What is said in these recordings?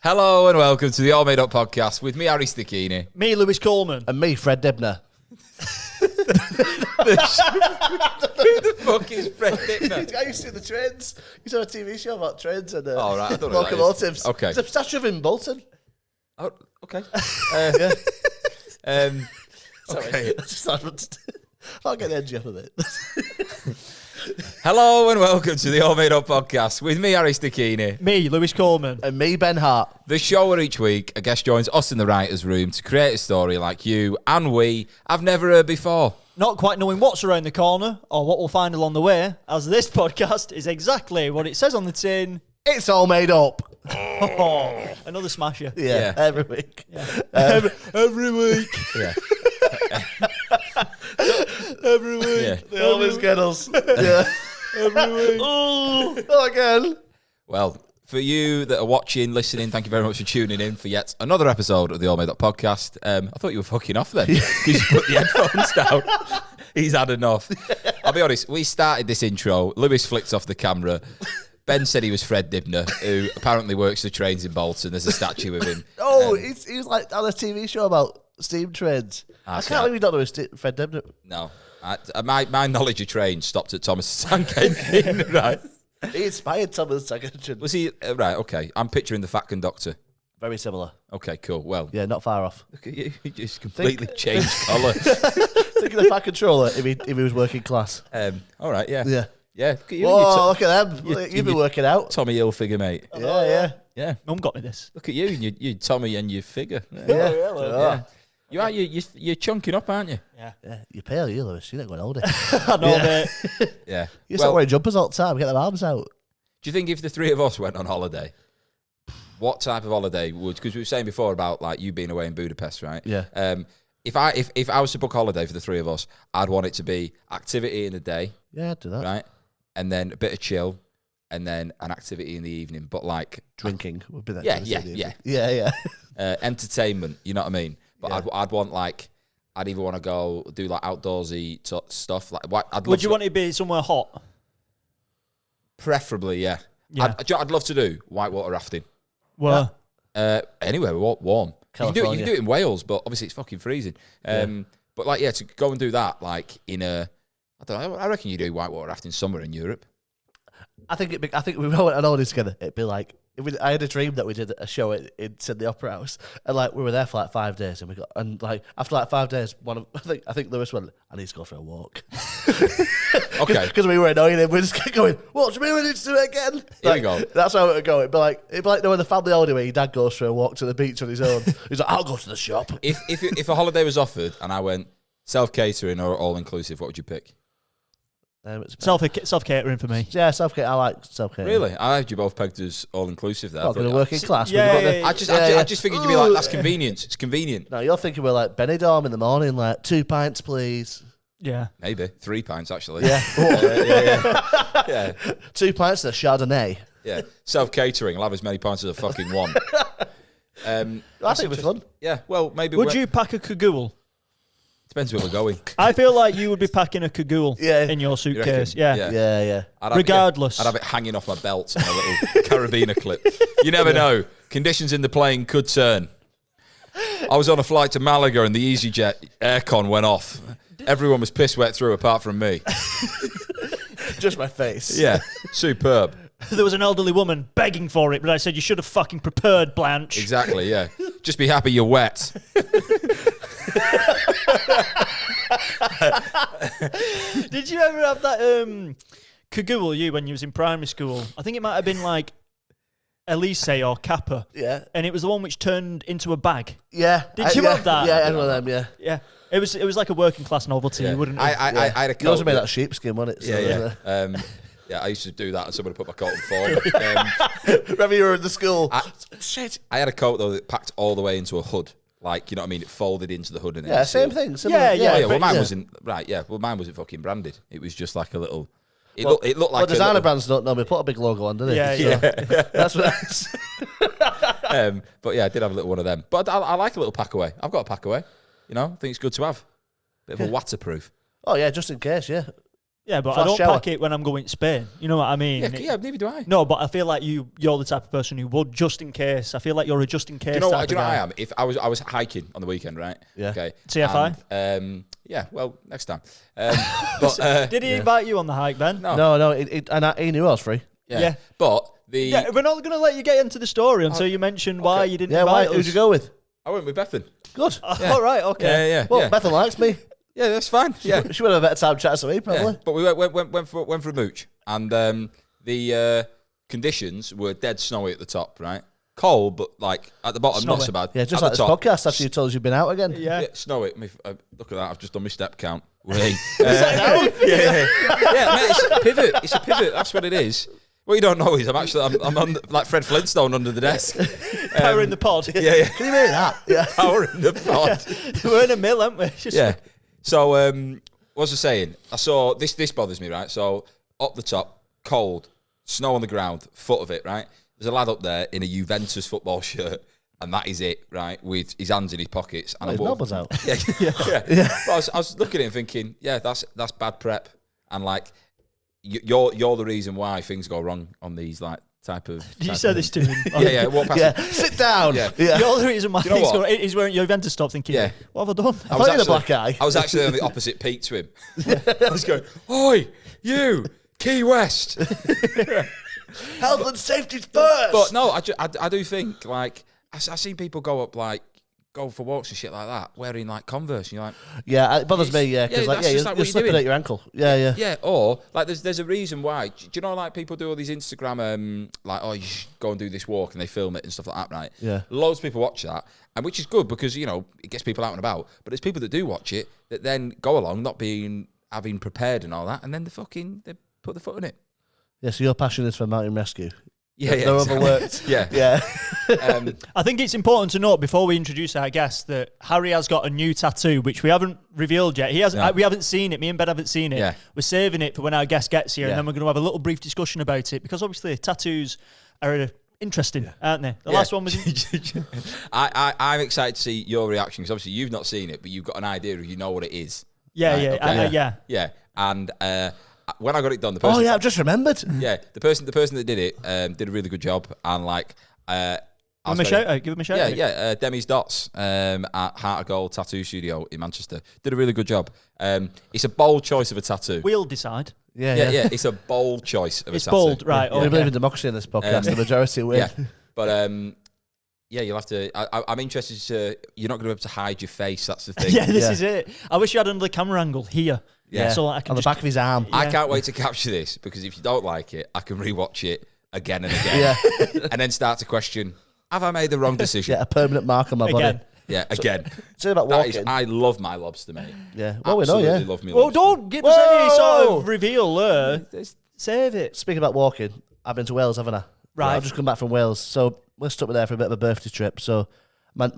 Hello and welcome to the AllMadeUp podcast with me, Harry Sticchini. Me, Lewis Coleman. And me, Fred Dibner. Who the fuck is Fred Dibner? I used to do the trains. You saw a TV show about trains and Oh, right, I don't know what that is. locomotives. Okay. It's a statue of him in Bolton. Oh, okay. Yeah. Okay. Sorry. I'll get the edgy up a bit. Hello and welcome to the AllMadeUp podcast with me, Harry Sticchini. Me, Lewis Coleman. And me, Ben Hart. The show where each week a guest joins us in the writer's room to create a story like you and we have never heard before. Not quite knowing what's around the corner or what we'll find along the way, as this podcast is exactly what it says on the tin. It's all made up. Oh, another smasher. Yeah, every week. Yeah. Every week. Yeah. Every week. Yeah. They always get us. Yeah. Every week. Oh, again. Well, for you that are watching, listening, thank you very much for tuning in for yet another episode of the AllMadeUp podcast. I thought you were fucking off then because you put the headphones down. He's had enough. I'll be honest, we started this intro. Lewis flicked off the camera. Ben said he was Fred Dibner, who apparently works the trains in Bolton. There's a statue of him. Oh, he was like on a TV show about steam trains. I can't believe you don't know who Fred Dibner. No. My knowledge of trains stopped at Thomas the Tank Engine, right? He inspired Thomas the Tank Engine. Was he? Right, okay. I'm picturing the fat conductor. Very similar. Okay, cool. Well, Yeah, not far off. look at you. You just completely changed colour. Think of the fat controller if he was working class. All right, yeah. Yeah. Yeah, look at you. Whoa, look at them. you- You've been working out. Tommy Hilfiger, mate. Yeah. Yeah. Mum got me this. Look at you, and you Tommy and your figure. Yeah. Yeah. You are, you're chunking up, aren't you? Yeah. Yeah, you're pale, you Lewis. You're not going older. I know, mate. Yeah. You start wearing jumpers all the time. Get them arms out. Do you think if the three of us went on holiday, what type of holiday would? Because we were saying before about like you being away in Budapest, right? Yeah. If I was to book a holiday for the three of us, I'd want it to be activity in the day, Yeah, I'd do that. right, and then a bit of chill, and then an activity in the evening. But like Drinking would be that. Yeah, kind of yeah, thing. yeah. Yeah. Entertainment. You know what I mean? But Yeah. I'd want like I'd either want to go do like outdoorsy stuff. Like Would you want it to be somewhere hot? preferably, yeah. Yeah. I'd love to do whitewater rafting. Well, Anywhere warm. You can do California. it in Wales, but obviously it's fucking freezing. But like, yeah, to go and do that, like in a, I don't know. I reckon you do whitewater rafting somewhere in Europe. I think we went on holiday together. It'd be like I had a dream that we did a show in Sydney Opera House, and like we were there for like 5 days, and like after like 5 days, I think Lewis went, I need to go for a walk. Okay. Because we were annoying him. We just kept going, what do you mean we need to do it again? Here we go. That's how it would go. It'd be like knowing the family holiday where your dad goes for a walk to the beach on his own. He's like, I'll go to the shop. If a holiday was offered and I went self-catering or all-inclusive, what would you pick? self-catering for me. Yeah, self-catering. I like self-catering. Really? I had you both pegged as all-inclusive there. Not going to work in class. Yeah, We've got yeah, the- I just figured you'd be like, that's convenience. It's convenient. No, you're thinking we're like Benidorm in the morning, like 2 pints, please. Yeah. Maybe 3 pints actually. Yeah. Yeah. 2 pints of Chardonnay. Yeah. Self-catering. I'll have as many pints as I fucking want. I think it'd be fun. Yeah. Well, maybe. Would you pack a cagoule? Depends where we're going. I feel like you would be packing a cagoule Yeah. in your You suitcase. reckon? Yeah. Yeah. I'd have Regardless. I'd have it hanging off my belt on a little carabiner clip. You never know. Conditions in the plane could turn. I was on a flight to Malaga and the EasyJet aircon went off. Everyone was piss wet through apart from me. Just my face. Yeah, superb. There was an elderly woman begging for it, but I said, you should have fucking prepared, Blanche. Exactly, yeah. Just be happy you're wet. Did you ever have that cagoule, you, when you was in primary school? I think it might have been like Elise or Kappa. Yeah. And it was the one which turned into a bag. Yeah. Did you have that? Yeah, I had one of them, yeah. Yeah. It was like a working class novelty. Yeah. You wouldn't I have. had a coat. Yours made that sheepskin, wasn't it? So, Yeah. Yeah, I used to do that and somebody put my coat on for me. Remember you were in the school. Shit. I had a coat, though, that packed all the way into a hood. Like, you know what I mean? It folded into the hood. And Yeah, same sealed. thing. Similar. Yeah, Well, mine yeah. wasn't, right, yeah. Well, mine wasn't fucking branded. It was just like a little, it looked like well, designer a little, brands don't know. We put a big logo on, don't they? Yeah. That's what but yeah, I did have a little one of them. But I like a little pack away. I've got a pack away. You know, I think it's good to have. Bit of a waterproof. Oh, yeah, just in case, yeah. Yeah, but I Flash don't shower. pack it when I'm going to Spain. You know what I mean? Yeah, neither do I. No, but I feel like you're the type of person who would, just in case. I feel like you're a just in case. Do you know type what? Do you of know what guy. I am? If I was hiking on the weekend, right? Yeah. Okay. TFI? And, yeah. Well, next time. But Did he invite you on the hike, Ben? no. No, he knew I was free. Yeah. But Yeah, we're not going to let you get into the story until you mention why you didn't Yeah, why? invite us. Who'd you go with? I went with Bethan. Good. All right, okay. Yeah. Well, Bethan likes me. Yeah, that's fine. Yeah. She would have a better time chatting to me, probably. Yeah, but we went for a mooch, and the conditions were dead snowy at the top, right? Cold, but like at the bottom, Snowy. not so bad. Yeah, just at like the this top, podcast after you told us you've been out again. Yeah. snowy. Look at that! I've just done my step count. Mate, it's a pivot. It's a pivot. That's what it is. What you don't know is I'm on like Fred Flintstone under the desk. Power in the pod. Yeah. Can you hear that? Yeah. Power in the pod. We're in a mill, aren't we? Just Yeah. So, what was I saying? I saw this bothers me, right? So, up the top, cold, snow on the ground, foot of it, right? There's a lad up there in a Juventus football shirt, and that is it, right? With his hands in his pockets. And His knob was out. Yeah. But I was looking at it and thinking, yeah, that's bad prep. And, like, you're the reason why things go wrong on these, like, type of... you said this to him. Yeah, walk past Yeah. him. Sit down. Yeah. You're the reason why Do you know he's wearing Juventus top thinking, Yeah. what have I done? I thought you had a black eye. I was actually on the opposite peak to him. I was going, oi, you, Key West. Health and safety first. But no, I do think, like, I've seen people go for walks and shit like that, wearing, like, Converse, and you're like... Yeah, it bothers me, yeah, because that's just like what you're you're slipping doing. at your ankle. Yeah. Yeah, or, like, there's a reason why. Do you know, like, people do all these Instagram, like, oh, you should go and do this walk, and they film it and stuff like that, right? Yeah. Loads of people watch that, and which is good because, you know, it gets people out and about, but there's people that do watch it that then go along not having prepared and all that, and then they put the foot in it. Yeah, so your passion is for mountain rescue. Yeah, They're exactly. overworked. Yeah. Yeah. I think it's important to note before we introduce our guest that Harry has got a new tattoo, which we haven't revealed yet. We haven't seen it. Me and Ben haven't seen it. Yeah. We're saving it for when our guest gets here, Yeah. and then we're going to have a little brief discussion about it because obviously tattoos are interesting, aren't they? The last one was. I'm excited to see your reaction because obviously you've not seen it, but you've got an idea, you know what it is. Yeah, Right, yeah, okay. yeah. And when I got it done, the person, Oh, yeah, I've just remembered. yeah, the person that did it did a really good job, and like, Give him a shout out. Give him a shout out. yeah, Demi's Dots at Heart of Gold Tattoo Studio in Manchester did a really good job. It's a bold choice of a tattoo. We'll decide. Yeah. Yeah, it's a bold choice of It's a tattoo. bold, right? We Okay. believe in democracy in this podcast. The majority win. Yeah, but yeah, you'll have to. I'm interested to. You're not going to be able to hide your face. That's the thing. Yeah, this Yeah. is it. I wish you had another camera angle here. Yeah. So I can On the just back of his arm. I Yeah. can't wait to capture this because if you don't like it, I can rewatch it again and again, Yeah. and then start to question: have I made the wrong decision? Yeah, a permanent mark on my again. body. Yeah, again. Say about That is, walking. I love my lobster, mate. Yeah. Well, we know, Absolutely yeah. love me Well, lobster. don't give us any sort Whoa! of reveal there. Save it. Speaking about walking, I've been to Wales, haven't I? Right. I've just come back from Wales. So we're stuck there for a bit of a birthday trip. So my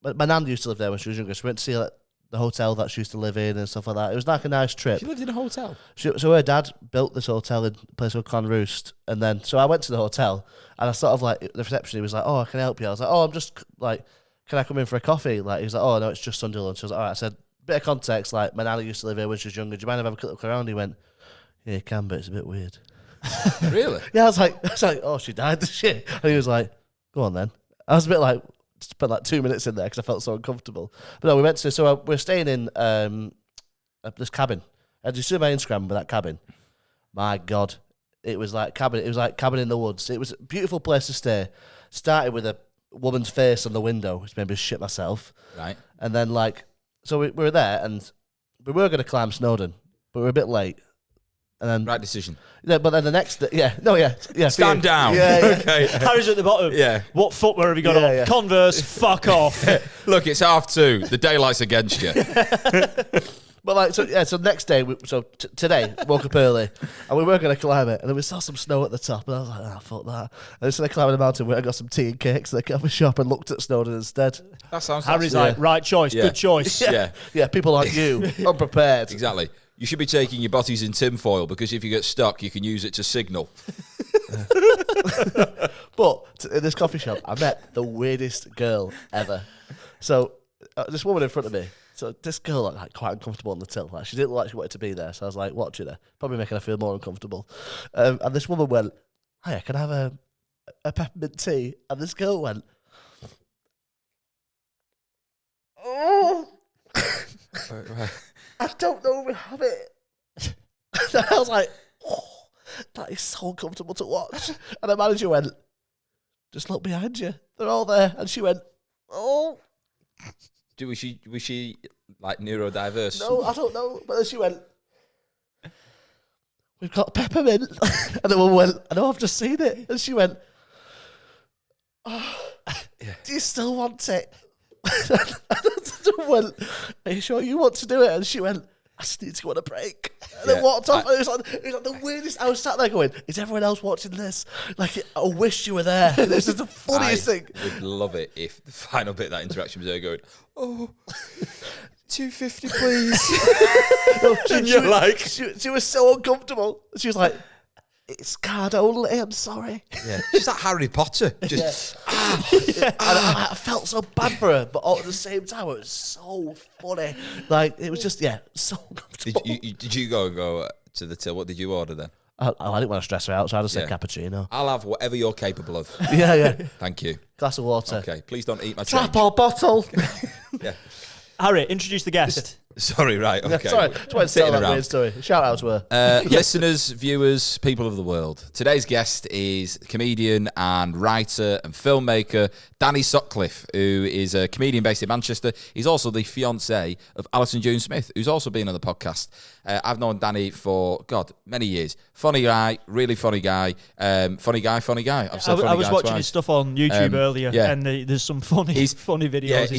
nan used to live there when she was younger. So we went to see like, the hotel that she used to live in and stuff like that. It was like a nice trip. She lived in a hotel. So her dad built this hotel in a place called Clan Roost. And then, so I went to the hotel and I sort of like, the reception, he was like, oh, can I help you? I was like, oh, I'm just like, can I come in for a coffee? Like, he was like, oh, no, it's just Sunday lunch. I was like, all right. I said, bit of context, like, my nana used to live here when she was younger. Do you mind if I have a quick look around? He went, yeah, you can, but it's a bit weird. Really? Yeah, I was like, oh, she died, this shit. And he was like, go on then. I was a bit like, spent like 2 minutes in there because I felt so uncomfortable. But no, we went to, so we're staying in this cabin. And you see my Instagram with that cabin? My God, it was like cabin in the woods. It was a beautiful place to stay. Started with a woman's face on the window, which made me shit myself. Right. And then like, so we were there and we were going to climb Snowdon, but we were a bit late. And then, Right decision. yeah, but then the next, yeah. Stand down. Yeah, yeah. Okay. Harry's at the bottom. Yeah. What footwear have you got Yeah, on? yeah. Converse, fuck off. Look, it's 2:30. The daylight's against you. But like, so next day, today, woke up early, and we were going to climb it, and then we saw some snow at the top, and I was like, oh, fuck that. And instead of climbing the mountain, we went and got some tea and cakes at the coffee shop and looked at Snowdon instead. That sounds. Harry's that's- like, right choice, Yeah. good choice. Yeah. Yeah, people like you, unprepared. Exactly. You should be taking your botties in tinfoil because if you get stuck, you can use it to signal. But in this coffee shop, I met the weirdest girl ever. So this woman in front of me So this girl looked like quite uncomfortable on the till. Like she didn't look like she wanted to be there. So I was like watching her, probably making her feel more uncomfortable. And this woman went, "Hiya, can I have a peppermint tea?" And this girl went, "Oh, I don't know if we have it." And I was like, "Oh, that is so uncomfortable to watch." And the manager went, "Just look behind you. They're all there." And she went, "Oh." Was she like neurodiverse? No, I don't know. But then she went, "We've got peppermint." And the woman went, "I know, I've just seen it." And she went, "Oh, do you still want it?" And the woman went, "Are you sure you want to do it?" And she went, "I just need to go on a break." And then walked off. And it was like the weirdest. I was sat there going, "Is everyone else watching this? Like, I wish you were there." This is the funniest thing. I would love it if the final bit of that interaction was her going, "Oh, $2.50, please." And you're like, she was so uncomfortable. She was like, "It's card only. I'm sorry." Yeah, she's like Harry Potter. Just And I felt so bad for her, but all at the same time, it was so funny. Like it was just so uncomfortable. Did you go to the till? What did you order then? I didn't want to stress her out, so I just said cappuccino. I'll have whatever you're capable of. Yeah. Thank you. Glass of water. Okay, please don't eat my Tap change. or bottle. Yeah. Harry, introduce the guest. Sorry, right, okay. Sorry, just wanted to tell that weird story. Shout out to her. Listeners, viewers, people of the world. Today's guest is comedian and writer and filmmaker Danny Sutcliffe, who is a comedian based in Manchester. He's also the fiancé of Alison June Smith, who's also been on the podcast. I've known Danny for, many years. Funny guy, really funny guy. Funny guy. I've said funny I was guy watching twice. his stuff on YouTube earlier, and there's some funny videos.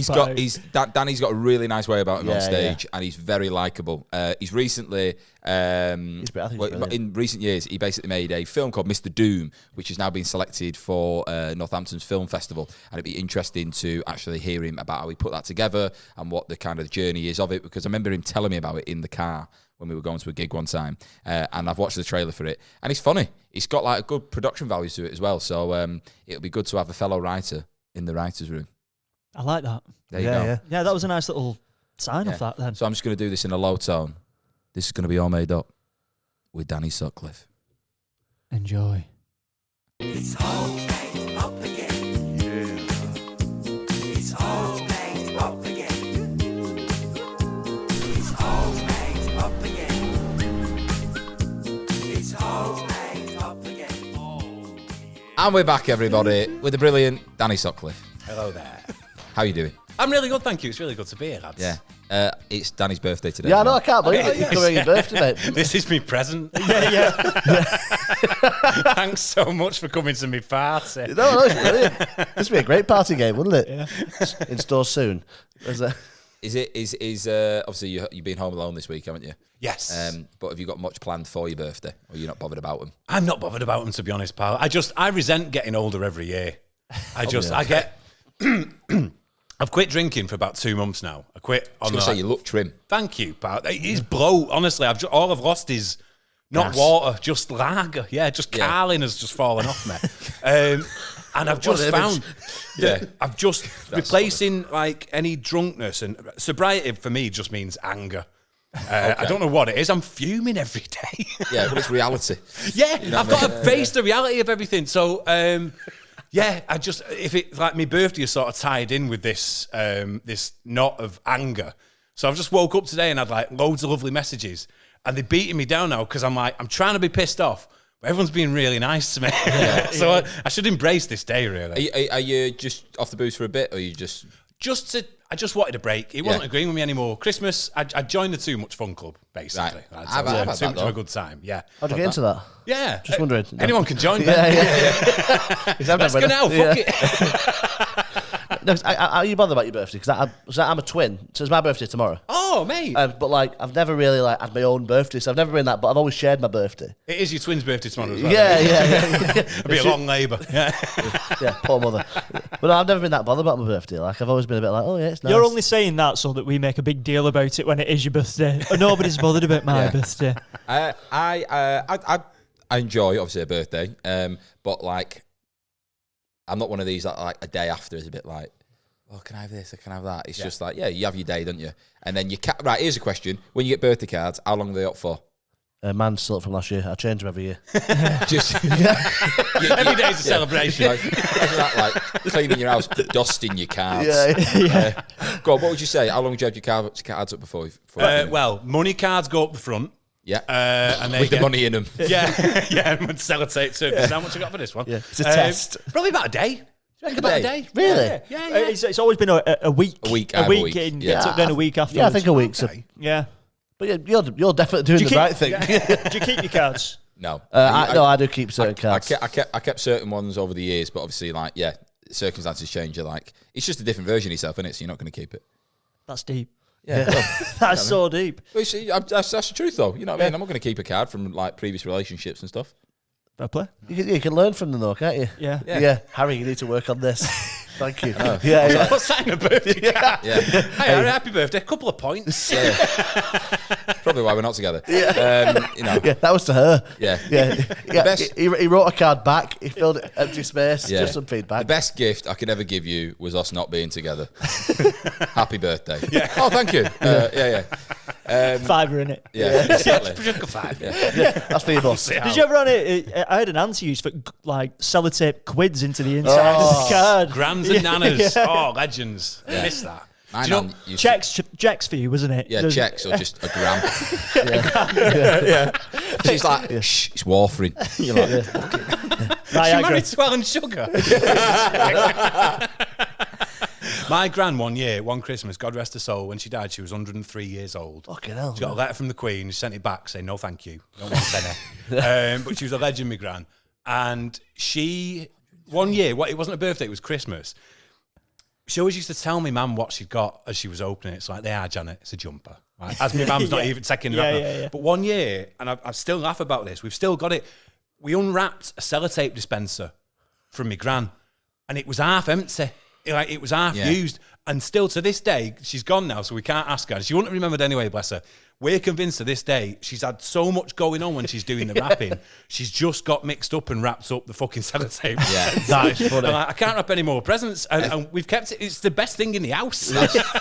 Yeah, Danny's got a really nice way about him on stage, yeah. and he's very likable. He's recently, in recent years, he basically made a film called Mr. Doom, which has now been selected for Northampton's Film Festival, and it'd be interesting to actually hear him about how he put that together and what the kind of journey is of it, because I remember him telling me about it in the car when we were going to a gig one time, and I've watched the trailer for it, and it's funny. It's got like a good production value to it as well, so it'll be good to have a fellow writer in the writer's room. I like that. There you go. Yeah, that was a nice little sign off that then. So I'm just going to do this in a low tone. This is going to be All Made Up with Danny Sutcliffe. Enjoy. It's all made up again. Yeah. It's all made up again. It's all made up again. It's all made up again. And we're back, everybody, with the brilliant Danny Sutcliffe. Hello there. How are you doing? I'm really good, thank you. It's really good to be here, lads. Yeah. It's Danny's birthday today. Yeah, I know, I can't believe it. It's going your birthday, mate. This is me present. Yeah. Thanks so much for coming to me party. No, it's brilliant. This would be a great party game, wouldn't it? Yeah. In store soon. Is obviously you've been home alone this week, haven't you? Yes. But have you got much planned for your birthday, or you're not bothered about them? I'm not bothered about them, to be honest, pal. I resent getting older every year. I get... I've quit drinking for about 2 months now. I quit. I was going to say, you look trim. Thank you, pal. It is bloat, honestly. All I've lost is not water, just lager. Yeah, just Carlin has just fallen off me. And I've just found that I've just replacing like any drunkenness, and sobriety for me just means anger. I don't know what it is. I'm fuming every day. Yeah, but it's reality. Yeah, I've got to face the reality of everything. So, yeah, if it's like my birthday is sort of tied in with this this knot of anger. So I've just woke up today and had like loads of lovely messages, and they're beating me down now because I'm trying to be pissed off, but everyone's being really nice to me. Yeah. So I should embrace this day, really. Are you just off the booze for a bit, or are you just... I just wanted a break. It wasn't agreeing with me anymore. Christmas, I joined the Too Much Fun Club, basically. Right. I've had too much of a good time, yeah. How'd you get into that? Yeah. Just wondering. Anyone can join, Yeah. Let's go now, fuck it. No, are you bothered about your birthday? Because I'm a twin, so it's my birthday tomorrow. Oh, mate. But like, I've never really had my own birthday, so I've never been that. But I've always shared my birthday. It is your twin's birthday tomorrow as well. Yeah. It'll be a long labour. Yeah. Yeah, poor mother. But no, I've never been that bothered about my birthday. Like, I've always been a bit like, oh yeah, it's nice. You're only saying that so that we make a big deal about it when it is your birthday. Nobody's bothered about my birthday. I enjoy, obviously, a birthday, but like, I'm not one of these that like a day after is a bit like, oh, can I have this or can I have that? It's just like, yeah, you have your day, don't you? And then right, here's a question. When you get birthday cards, how long are they up for? Man's still up from last year. I change them every year. Just Every day's a celebration. Like, imagine that, like cleaning your house, dusting your cards. Yeah. Go on, what would you say? How long would you have your cards up before? Well, money cards go up the front. Yeah. And they With the money in them. Yeah, yeah, and sellotape too. How much I got for this one? Yeah, it's a test. Probably about a day. About a day. Really? Yeah. It's always been a week. A week. A I have week. Yeah. Then a week after. Yeah, I think a week. So, Yeah. but yeah, you're definitely doing the right thing. Do you keep your cards? No. I do keep certain cards. I kept certain ones over the years, but obviously, like, yeah, circumstances change. You're like, it's just a different version of yourself, isn't it? So you're not going to keep it. That's deep. Yeah. That's so deep. Well, see, that's the truth, though. You know what I mean? I'm not going to keep a card from like previous relationships and stuff. Fair play. You can learn from them though, can't you? Yeah. Harry, you need to work on this. Thank you. What's that in a birthday card? Yeah. Hey, Harry, happy birthday. A couple of points. Yeah. Probably why we're not together. You know. Yeah, that was to her. Yeah. Best, he wrote a card back. He filled it empty space. Yeah. Just some feedback. The best gift I could ever give you was us not being together. Happy birthday. Yeah. Oh, thank you. Yeah. Fiver in it. Yeah. Exactly. Project 5. That's for your boss. Did you ever run it? I had an answer used for like sellotape quids into the inside of the card. Grands and nanas. Oh, legends. I missed that. My Do you nan know- used to- Checks for you, wasn't it? Yeah, checks or just a gram. Yeah. She's like, shh, it's warfarin. You're like, She Viagra. married Swell and Sugar. My gran one Christmas, God rest her soul, when she died, she was 103 years old. Fucking hell. She got a letter from the Queen. She sent it back saying, no, thank you. Don't want a tenner. But she was a legend, my gran. And she, one year, it wasn't a birthday, it was Christmas. She always used to tell me, Mum, what she'd got as she was opening it. It's like, there, Janet, it's a jumper. Right? As my mum's not even taking it up. Yeah. But one year, and I still laugh about this, we've still got it. We unwrapped a sellotape dispenser from my gran, and it was half empty. It was half used. And still to this day, she's gone now, so we can't ask her. She wouldn't have remembered anyway, bless her. We're convinced to this day, she's had so much going on when she's doing the wrapping. She's just got mixed up and wrapped up the fucking sellotape. Yeah. That is funny. I can't wrap any more presents. And we've kept it. It's the best thing in the house.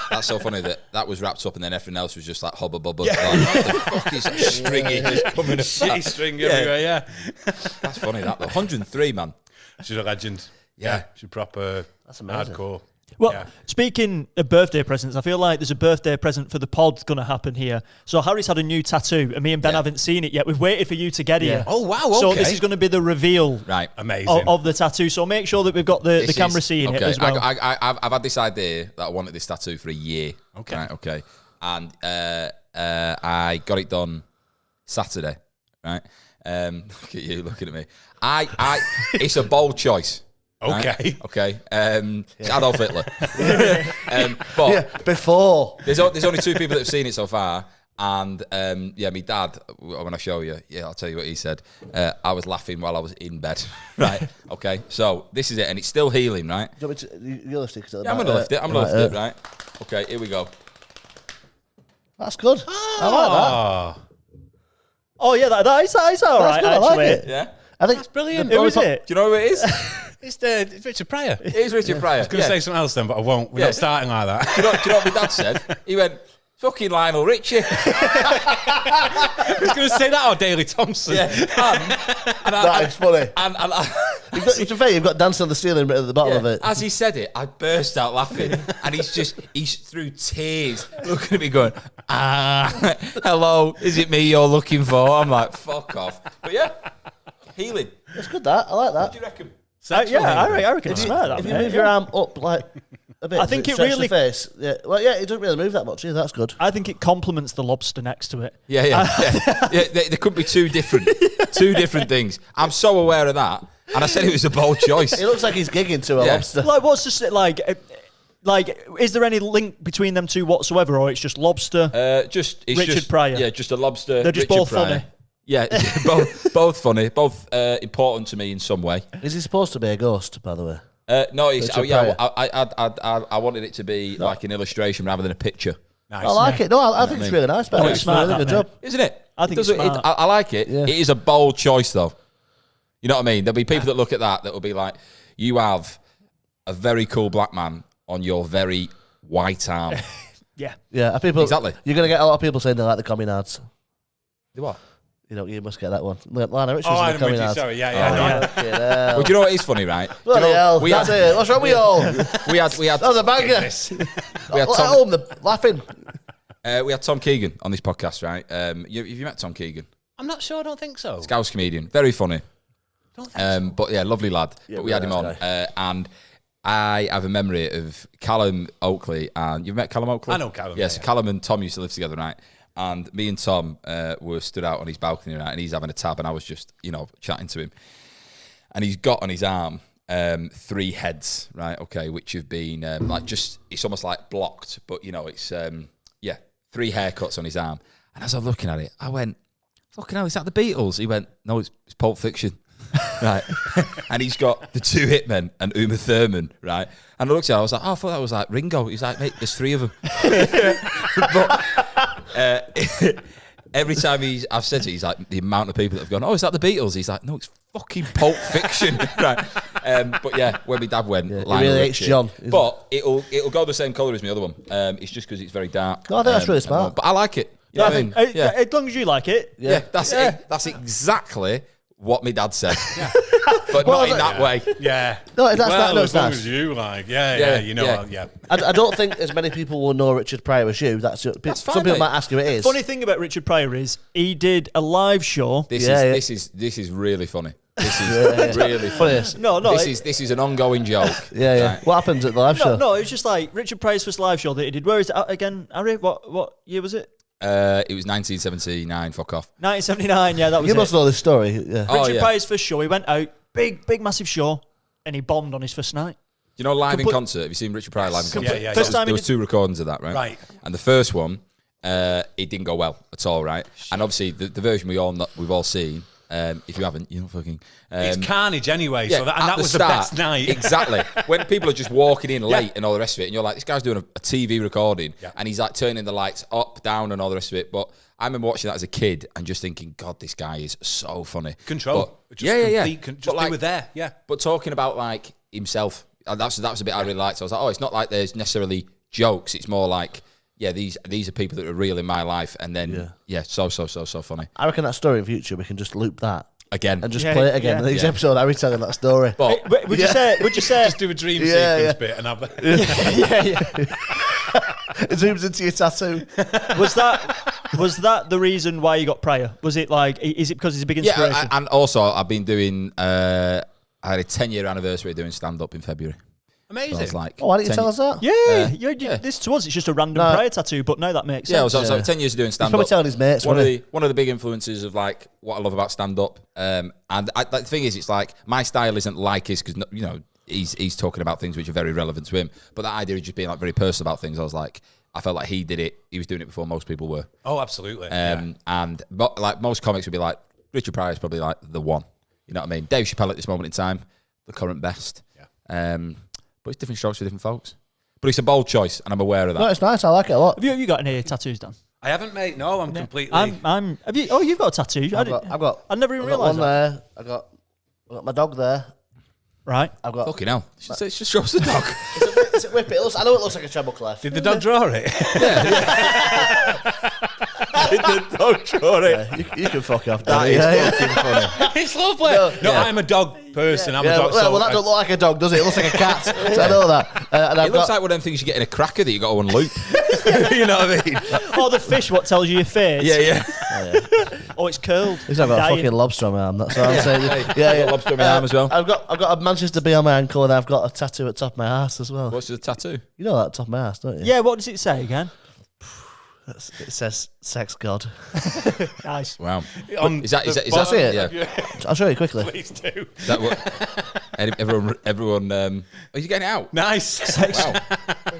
that's so funny that was wrapped up and then everything else was just like hubba bubba. Like, what the fuck is that stringy just coming apart? Shitty string everywhere, yeah. That's funny, that though. 103, man. She's a legend. Yeah. She's proper amazing. hardcore. Well, Yeah. speaking of birthday presents, I feel like there's a birthday present for the pod going to happen here. So Harry's had a new tattoo, and me and Ben haven't seen it yet. We've waited for you to get here. Oh, wow, okay. So this is going to be the reveal Right. Amazing. of the tattoo. So make sure that we've got the camera seeing it as well. I've had this idea that I wanted this tattoo for a year. Okay. Right, okay. And I got it done Saturday. Right. Look at you looking at me. It's a bold choice. Okay. Right? Okay. It's Adolf Hitler. But Before. there's only two people that have seen it so far. And my dad, when I show you, I'll tell you what he said. I was laughing while I was in bed. Right. Okay. So this is it, and it's still healing. Right. Do you want me to, you lift it? Yeah, I'm gonna lift it. I'm gonna lift it. Right. Okay. Here we go. That's good. I like that. Oh yeah, that's all right. good, I like Actually, it. Yeah. I think Brilliant. who is it? Do you know who it is? It's Richard Pryor. It is Richard Pryor. I was going to say something else then, but I won't. We're not starting like that. Do you know what my dad said? He went, fucking Lionel Richie. I was going to say that or Daley Thompson. that is funny. You've got dancing on the ceiling at the bottom of it. As he said it, I burst out laughing. And he's through tears looking at me going, hello, is it me you're looking for? I'm like, fuck off. But yeah, healing. It's good, that. I like that. What do you reckon? I reckon it's smart. If you move your arm up like a bit, I think does it stretch really- the face. Yeah. Well, yeah, it doesn't really move that much. Yeah, that's good. I think it complements the lobster next to it. Yeah. There could be two different things. I'm so aware of that. And I said it was a bold choice. It looks like he's gigging to a lobster. Like, what's the like? Is there any link between them two whatsoever, or it's just lobster? It's Richard Pryor. Yeah, just a lobster. They're just Richard both Pryor. funny. Yeah, both funny, both important to me in some way. Is he supposed to be a ghost, by the way? No, it's, Richard I wanted it to be like an illustration rather than a picture, Nice. I like it. No, I think it's really nice. But it's it's a smart, really good that, job. isn't it? I think it's smart. I like it. Yeah. It is a bold choice, though. You know what I mean? There'll be people that look at that will be like, you have a very cool black man on your very white arm. Yeah. Yeah, are people Exactly. You're gonna get a lot of people saying they like the communards. Do what? You know, you must get that one. Lana Richards Oh, in I'm the with you. communards. Sorry, yeah. Well, do you know what is funny, right? Bloody hell, we that's had- it. What's wrong with you all? We had That was a banger. we had At Tom, home, they're laughing. we had Tom Keegan on this podcast, right? Have you met Tom Keegan? I'm not sure. I don't think so. Scouse comedian, very funny. Don't think so. But yeah, lovely lad. Yeah, but we had him really on, nice and I have a memory of Callum Oakley, and you've met Callum Oakley? I know Callum, Yes, yeah. Callum and Tom used to live together, right? And me and Tom were stood out on his balcony, right? And he's having a tab, and I was just, chatting to him. And he's got on his arm 3 heads, right? Okay, which have been it's almost like blocked, but it's 3 haircuts on his arm. And as I was looking at it, I went, "Fucking hell, is that the Beatles?" He went, "No, it's Pulp Fiction." Right. And he's got the 2 hitmen and Uma Thurman, right? And I looked at it, I was like, "Oh, I thought that was like Ringo." He's like, "Mate, there's 3 of them." But every time I've said it, he's like, the amount of people that have gone, "Oh, is that the Beatles?" He's like, "No, it's fucking Pulp Fiction." Right. But yeah, when my dad went, Yeah, he Lionel really hates Richie. John, But it'll go the same colour as my other one. It's just because it's very dark. No, I think that's really smart. But I like it. You know what I mean? Yeah. As long as you like it. Yeah, that's it. That's exactly what my dad said. But not in that way. Yeah. No, that's well, no, as it's long nice. as you like. Yeah, Yeah. I don't think as many people will know Richard Pryor as you. That's fine, some people mate. might ask who it is. Funny thing about Richard Pryor is he did a live show. This is really funny. This is really funny. No, This is an ongoing joke. Yeah. Right. What happens at the live show? No, it was just like Richard Pryor's first live show that he did. Where is it again, Harry? What year was it? It was 1979. Fuck off. 1979. Yeah, that was You it. must know this story. Yeah. Oh, Richard yeah. Pryor's first show. He went out, big, massive show, and he bombed on his first night. You know, live in Complete- concert. Have you seen Richard Pryor live in concert? Yeah. First time There he was did. 2 recordings of that, right? Right. And the first one, it didn't go well at all, right? And obviously, the version we've all seen. If you haven't, you're not fucking. It's carnage anyway. Yeah, So that, at and that the was start, the best night. Exactly. When people are just walking in late and all the rest of it, and you're like, this guy's doing a TV recording, and he's like turning the lights up, down, and all the rest of it. But I remember watching that as a kid and just thinking, God, this guy is so funny. Control. But, Just complete But they were there. Yeah. But talking about like himself, that was a bit I really liked. So I was like, oh, it's not like there's necessarily jokes. It's more like, yeah, these are people that are real in my life, and then so funny. I reckon that story in future we can just loop that Again, and just Yeah, play it again. yeah. In each Yeah. episode, Harry telling that story. but Would you say? Just do a dream sequence bit and have that. It zooms into your tattoo. Was that the reason why you got Pryor? Was it like? Is it because he's a big inspiration? yeah, and also I've been doing. I had a 10-year anniversary doing stand up in February. Amazing. So I was like, Oh, why didn't you 10 tell us that? yeah. This to us, it's just a random No. Pryor tattoo, but now that makes Yeah, sense. I was 10 years of doing stand Probably up. telling his mates. One wasn't of the big influences of like what I love about stand up, the thing is, it's like my style isn't like his because he's talking about things which are very relevant to him. But that idea of just being like very personal about things, I felt like he did it. He was doing it before most people were. Oh, absolutely. But like most comics would be like Richard Pryor is probably like the one. You know what I mean? Dave Chappelle at this moment in time, the current best. Yeah. But it's different strokes for different folks. But it's a bold choice, and I'm aware of that. No, it's nice. I like it a lot. Have you got any tattoos done? I haven't, mate. No, I'm completely. Have you? Oh, you've got a tattoo. I've got. I never even I've got realised one that. there. I've got my dog there. Right. I've got. Fucking hell. It just shows the dog. It's a whip. I know it looks like a treble clef. Did the dog draw it? the dog draw it. You can fuck off. That Danny. is fucking funny. It's lovely. No, I'm a dog person. I'm a Yeah, dog. well, that don't look like a dog, does it? It looks like a cat. So I know that. And I've It looks got. like one of them things you get in a cracker that you got to unloop. You know what I mean? Or the fish, what tells you your fate? Yeah. Oh, it's curled. At least I've got a Dying. fucking lobster on my arm. That's what I'm saying. Yeah. Lobster on my arm as well. I've got a Manchester bee on my ankle, and I've got a tattoo at the top of my ass as well. What's the tattoo? You know that at the top of my ass, don't you? Yeah, what does it say again? It says "sex god." Nice. Wow. On Is that That's it. Yeah. I'll show you quickly. Please do. Is that what? Everyone. Are you getting it out? Nice. Wow.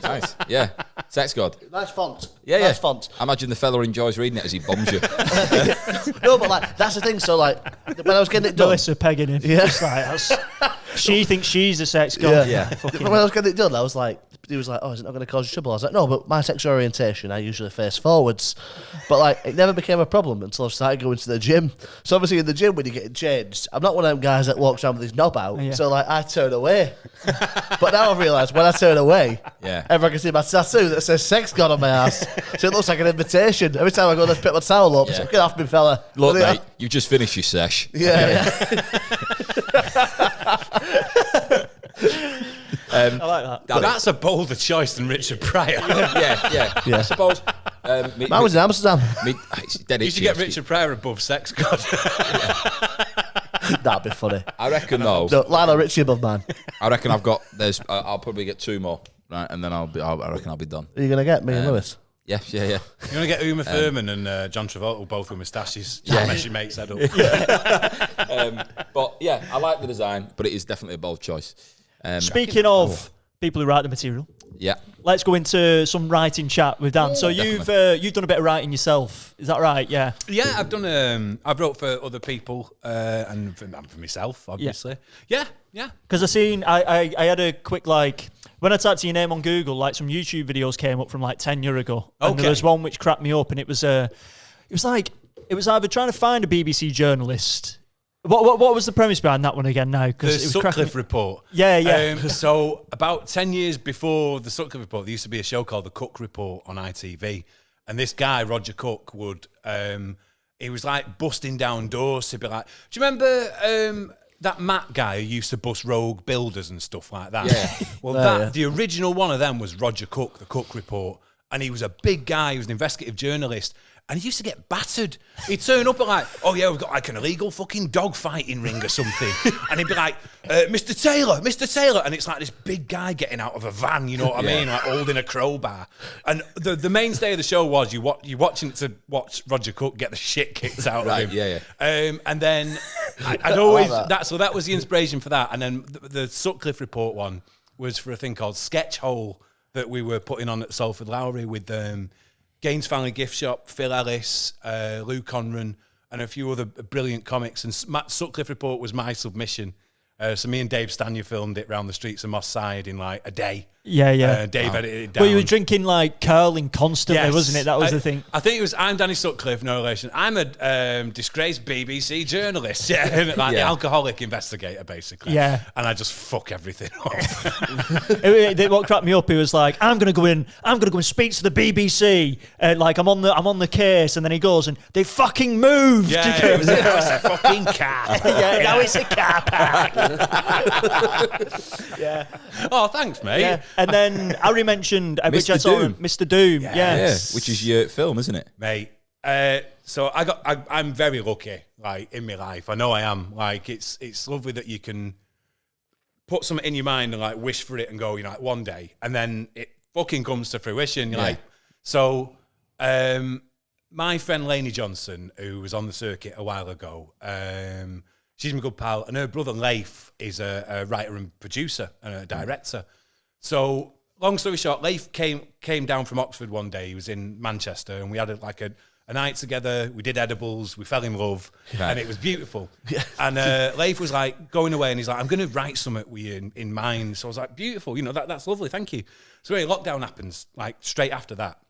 Nice. Yeah. Sex God. Nice font. Yeah. Nice font. I imagine the fella enjoys reading it as he bombs you. No, but like that's the thing. So like when I was getting it done, Melissa pegging him. Yeah. Just like, she thinks she's a sex god. Yeah. Fucking when I was getting it done, I was like, he was like, oh, is it not going to cause you trouble? I was like, no, but my sexual orientation, I usually face forwards. But like, it never became a problem until I started going to the gym. So obviously in the gym, when you're getting changed, I'm not one of them guys that walks around with his knob out. Yeah. So like, I turn away. But now I've realised when I turn away, everyone can see my tattoo that says sex god on my ass. So it looks like an invitation. Every time I go, let's pick my towel up. So get off me, fella. Look, mate, you've just finished your sesh. Yeah. I like that. That's a bolder choice than Richard Pryor. yeah. I suppose. Mine was in Amsterdam. It's dead You should get Richard Pryor above sex god. That'd be funny. I reckon though. No, Lionel Richie above mine. I reckon I've got. I'll probably get 2 more, right, and then I reckon I'll be done. Are you going to get me and Lewis? Yeah. You want to get Uma Thurman and John Travolta both with moustaches? Yeah. Mess your mates head up. But yeah, I like the design, but it is definitely a bold choice. Speaking of people who write the material, let's go into some writing chat with Dan. So you've done a bit of writing yourself, is that right? Yeah. Yeah, I've done. I've wrote for other people and for myself, obviously. Yeah. Because I had a quick when I typed your name on Google, like some YouTube videos came up from like 10 years ago, and there was one which cracked me up, and it was either trying to find a BBC journalist. What was the premise behind that one again now? The Sutcliff Report. Yeah. So about 10 years before the Sutcliff Report, there used to be a show called The Cook Report on ITV. And this guy, Roger Cook, would, he was like busting down doors to be like, do you remember that Matt guy who used to bust rogue builders and stuff like that? Yeah. Well, the original one of them was Roger Cook, The Cook Report. And he was a big guy, he was an investigative journalist. And he used to get battered. He'd turn up and like, oh yeah, we've got like an illegal fucking dog fighting ring or something. And he'd be like, Mr. Taylor. And it's like this big guy getting out of a van, you know what I mean? Like holding a crowbar. And the mainstay of the show was you're watching to watch Roger Cook get the shit kicked out of him. Yeah. And then I'd always, that was the inspiration for that. And then the Sutcliff Report one was for a thing called Sketch Hole that we were putting on at Salford Lowry with Gaines Family Gift Shop, Phil Ellis, Lou Conran, and a few other brilliant comics. And Matt Sutcliff Report was my submission. So me and Dave Stanya filmed it around the streets of Moss Side in like a day. Yeah. Dave edited it down. Well, you were drinking like curling constantly, Yes. wasn't it? That was the thing. I think it was, I'm Danny Sutcliffe, no relation. I'm a disgraced BBC journalist. Yeah, like the alcoholic investigator, basically. Yeah. And I just fuck everything up. What cracked me up, he was like, I'm gonna go in and speak to the BBC. Like I'm on the case, and then he goes and they fucking moved. Yeah, it was a fucking car. Yeah, now it's a car park. Yeah. Oh, thanks, mate. Yeah. And then Harry mentioned, which I Mr. saw, Doom. Mr. Doom. Yeah. Yes. Which is your film, isn't it? Mate, so I'm very lucky, like, in my life. I know I am. Like, it's lovely that you can put something in your mind and, like, wish for it and go, you know, like, one day. And then it fucking comes to fruition. You're like, so, my friend Lainey Johnson, who was on the circuit a while ago, she's my good pal, and her brother Leif is a writer and producer and a director. So, long story short, Leif came down from Oxford one day. He was in Manchester, and we had a night together. We did edibles. We fell in love, and it was beautiful. And Leif was like going away, and he's like, "I'm going to write something with you in mind." So I was like, "Beautiful, you know that's lovely, thank you." So when lockdown happens, like straight after that,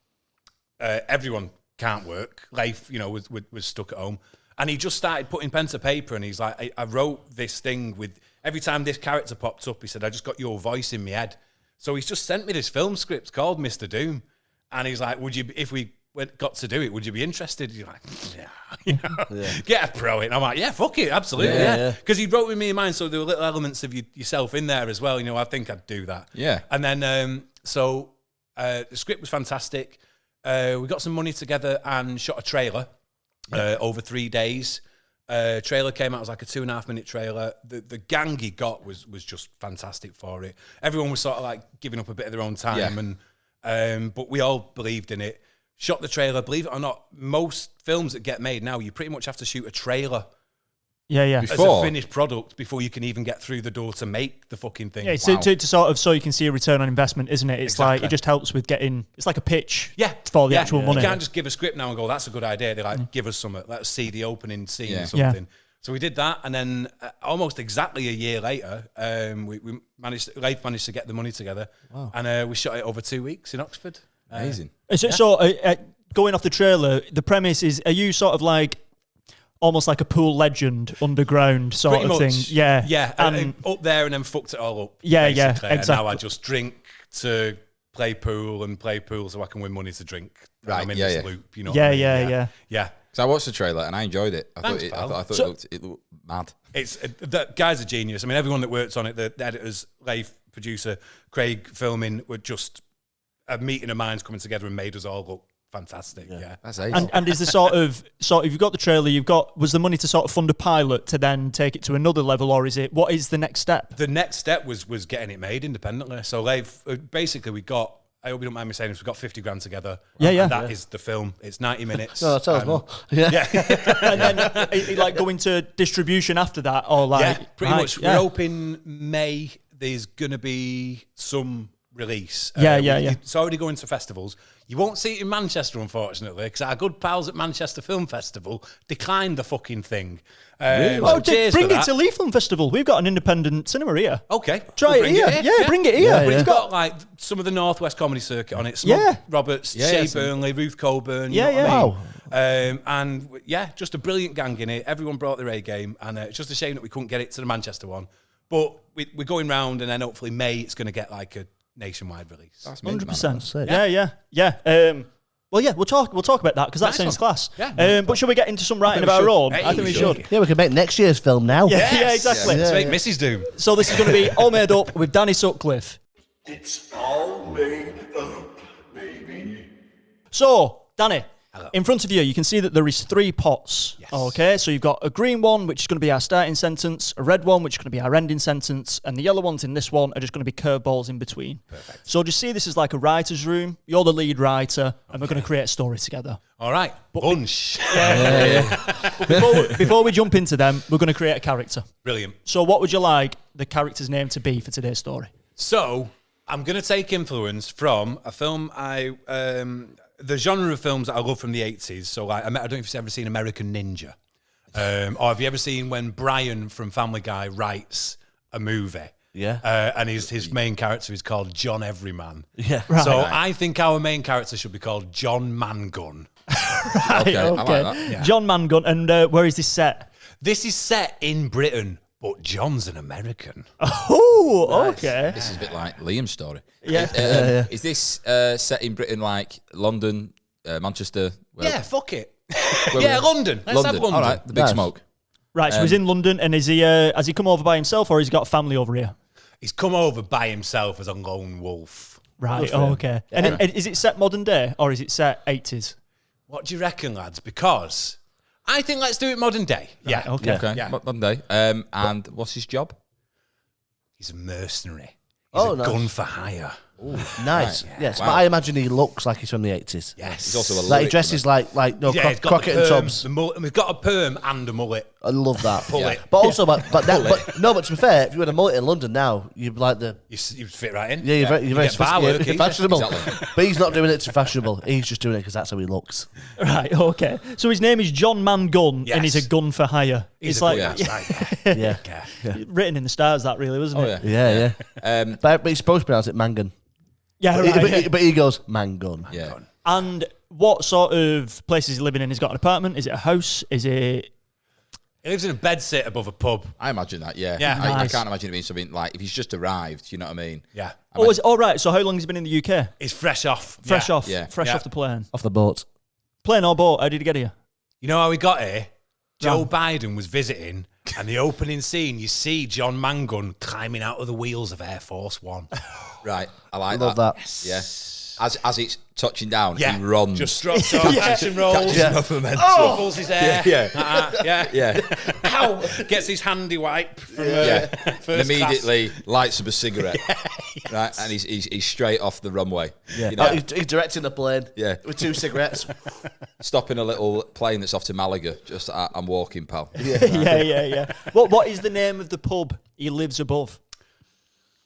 everyone can't work. Leif, you know, was stuck at home, and he just started putting pen to paper, and he's like, I wrote this thing with every time this character popped up, he said, I just got your voice in my head. So he's just sent me this film script called Mr. Doom. And he's like, if we got to do it, would you be interested? You're like, get a pro in. And I'm like, yeah, fuck it, absolutely, yeah. Because he wrote with me in mind, so there were little elements of yourself in there as well. You know, I think I'd do that. Yeah. And then, the script was fantastic. We got some money together and shot a trailer over 3 days. Trailer came out, it was like a 2.5 minute trailer. The gang he got was just fantastic for it. Everyone was sort of like giving up a bit of their own time, and but we all believed in it. Shot the trailer. Believe it or not, most films that get made now, you pretty much have to shoot a trailer. Yeah. As a finished product before you can even get through the door to make the fucking thing. Yeah, to sort of so you can see a return on investment, isn't it? It's exactly. Like it just helps with getting. It's like a pitch. For the actual money. You can't just give a script now and go, "That's a good idea." They like give us something. Let's see the opening scene or something. So we did that, and then almost exactly a year later, Leif managed to get the money together, and we shot it over 2 weeks in Oxford. Amazing. So going off the trailer, the premise is: are you sort of like almost like a pool legend underground sort Pretty of much. thing? Yeah, Yeah, and up there and then fucked it all up. Yeah, basically. exactly. And now I just drink to play pool so I can win money to drink. And Right, I'm in yeah, this yeah. loop, you know what I mean? yeah. Yeah. So I watched the trailer and I enjoyed it. I Thanks, thought pal. I thought it looked mad. It's the guy's a genius. I mean, everyone that works on it, the editors, Leif, producer, Craig, filming, were just a meeting of minds coming together and made us all look fantastic. Yeah. That's ace. And is the sort of you've got the trailer, was the money to sort of fund a pilot to then take it to another level, or what is the next step? The next step was getting it made independently. So Leif, basically we got, I hope you don't mind me saying this, we got 50 grand together. Yeah. And that is the film. It's 90 minutes. No, tell us more. Yeah. And then like go into distribution after that, or like Yeah, pretty right, much. yeah. We're hoping May there's going to be some release. Yeah. It's already going to festivals. You won't see it in Manchester, unfortunately, because our good pals at Manchester Film Festival declined the fucking thing. Really? Oh, cheers bring for it that. to Leaf Film Festival. We've got an independent cinema here. Okay. Try we'll it bring here. Yeah, bring it here. Yeah, But yeah. it's got like some of the Northwest Comedy Circuit on it. Smug Yeah. Roberts, Yeah, Shay yeah, so- Burnley, Ruth Coburn. Yeah, you know yeah. what I mean? And yeah, just a brilliant gang in it. Everyone brought their A game, and it's just a shame that we couldn't get it to the Manchester one. But we're going round, and then hopefully May it's going to get like a nationwide release. That's mint, man. 100%. sick. Yeah. Well, yeah, we'll talk about that because that Nice sounds one. class. Yeah. But should we get into some writing think of we our should. own? Hey, I think we we should. should. Yeah, we can make next year's film now. Yeah, exactly. Let's make yeah. Mrs. Doom. So this is going to be All Made Up with Danny Sutcliffe. It's all made up, baby. So, Danny, Hello. in front of you, you can see that there is 3 pots. Yes. Okay, so you've got a green one, which is going to be our starting sentence, a red one, which is going to be our ending sentence, and the yellow ones in this one are just going to be curveballs in between. Perfect. So just see this as like a writer's room. You're the lead writer, and we're going to create a story together. All right. Bunch. But before we jump into them, we're going to create a character. Brilliant. So what would you like the character's name to be for today's story? So I'm going to take influence from a film the genre of films that I love from the 80s. So like, I don't know if you've ever seen American Ninja. Or have you ever seen when Brian from Family Guy writes a movie? Yeah. And his main character is called John Everyman. Yeah. So I think our main character should be called John Mangun. Okay, I like that. Yeah. John Mangun, and where is this set? This is set in Britain, but John's an American. Oh, okay. This is a bit like Liam's story. Yeah. Is this set in Britain, like London, Manchester? Yeah, fuck it. Yeah, London. Let's have London. All right, the big Nice. smoke. Right, so he's in London, and has he come over by himself, or has he got family over here? He's come over by himself as a lone wolf. Right, okay. And is it set modern day, or is it set 80s? What do you reckon, lads? Because I think let's do it modern day. Yeah. Okay. Okay, Yeah. Monday. And what's his job? He's a mercenary. He's Oh, a nice. gun for hire. Nice. Right. Yes, Wow. but I imagine he looks like he's from the 80s. Yes. He's also a Like he lyric, dresses like no Yeah, he's got Crockett the and perm, Tubbs. the mullet, and we've got a perm and a mullet. I love that. Mullet. But also, but to be fair, if you had a mullet in London now, you'd be like You fit right in. you're very get bar work, you're easy. fashionable. Exactly. But he's not doing it to fashionable. He's just doing it because that's how he looks. Right, okay. So his name is John Mangun, Yes. and he's a gun for hire. He's It's a like gun, that's right. Yeah, Yeah. written in the stars, that really, wasn't Oh it? yeah. yeah. But he's supposed to pronounce it Mangun. Yeah, But, right. but he goes Mangun. Yeah. And what sort of place is he living in? He's got an apartment? Is it a house? Is it... He lives in a bedsit above a pub. I imagine that. Yeah. Yeah. I Nice. can't imagine it being something like if he's just arrived. You know what I mean? Yeah. Oh, is it, all right. So how long has he been in the UK? He's fresh off. Fresh Yeah. off. Yeah. Fresh Yeah. off the plane. Off the boat. Plane or boat? How did he get here? You know how he got here? Joe Biden was visiting, and the opening scene, you see John Mangun climbing out of the wheels of Air Force One. Right. I like Love that. Yeah. As it's touching down, Yeah, he runs. just strops off, action rolls, Catches enough momentum. ruffles his hair. Yeah. Yeah. Yeah. Ow! Gets his handy wipe from Yeah. first And immediately lights up a cigarette. Right. And he's straight off the runway. Yeah. You know? Oh, he's directing the plane. Yeah. With 2 cigarettes. Stopping a little plane that's off to Malaga. Just I'm walking, pal. Yeah. What is the name of the pub he lives above?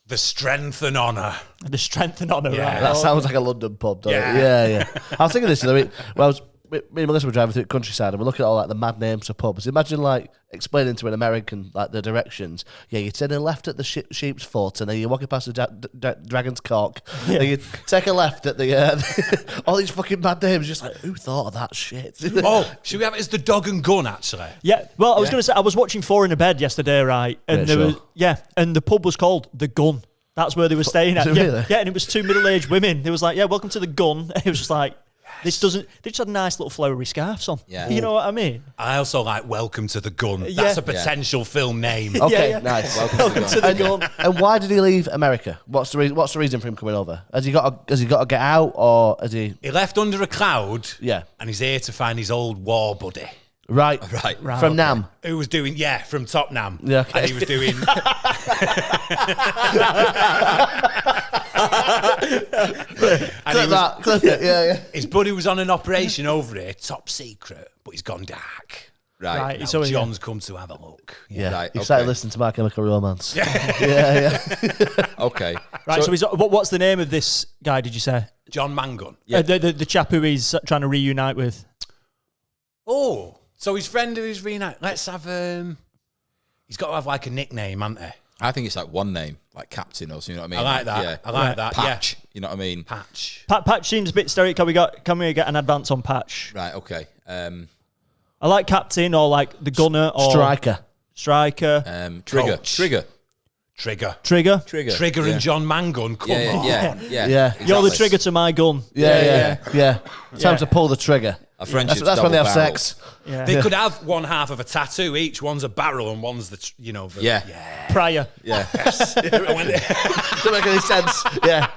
The strength and honour. The Strength and Honour, Yeah. right? That sounds like a London pub, doesn't Yeah. it? Yeah. I was thinking this the other week. Well, me and Melissa were driving through the countryside and we're looking at all like the mad names for pubs. Imagine like explaining to an American like the directions. Yeah, you turn a left at the sheep's foot and then you're walking past the dragon's cock. Yeah. Then you take a left at the all these fucking mad names. Just like, who thought of that shit? Oh, should we have it as the Dog and Gun, actually? Yeah, well, I was going to say, I was watching Four in a Bed yesterday, right? And Yeah, there sure. was, and the pub was called The Gun. That's where they were staying at. Is it really? Yeah, and it was 2 middle-aged women. They was like, yeah, welcome to The Gun. And it was just like, this doesn't, they just had nice little flowery scarves on. Yeah. You know what I mean? I also like Welcome to the Gun. Yeah. That's a potential film name. Okay, Yeah. nice. Welcome to The Gun. And why did he leave America? What's the reason for him coming over? Has he got to get out, or has he? He left under a cloud. Yeah. And he's here to find his old war buddy. Right. From Nam. Who was doing, from Top Nam. Yeah, okay. And he was doing... Clip it. Yeah. His buddy was on an operation over here, top secret, but he's gone dark. Right. Now So, yeah. John's come to have a look. Yeah. Right, He started okay. listening to My Chemical Romance. Yeah. Okay. Right, so he's, what's the name of this guy, did you say? John Mangun. Yeah. The chap who he's trying to reunite with. Oh, so his friend who he's reunited. Let's have... he's got to have like a nickname, hasn't he? I think it's like one name, like Captain or something. You know what I mean? I like that. Yeah. I like that, Patch. You know what I mean? Patch. Patch seems a bit stereotypical. Can we get an advance on Patch? Right. Okay. I like Captain or like the Gunner or Striker. Striker. Trigger. Coach. Trigger. Trigger. Trigger. Trigger Yeah. and John Mangun. Come on. Yeah. Yeah. You're the exactly. trigger to my gun. Yeah. Time to pull the trigger. A friendship's That's when they have double barrelled. sex. Yeah. They could have one half of a tattoo each. One's a barrel and one's the, Yeah. Prior. Yeah. Doesn't make any sense. Yeah.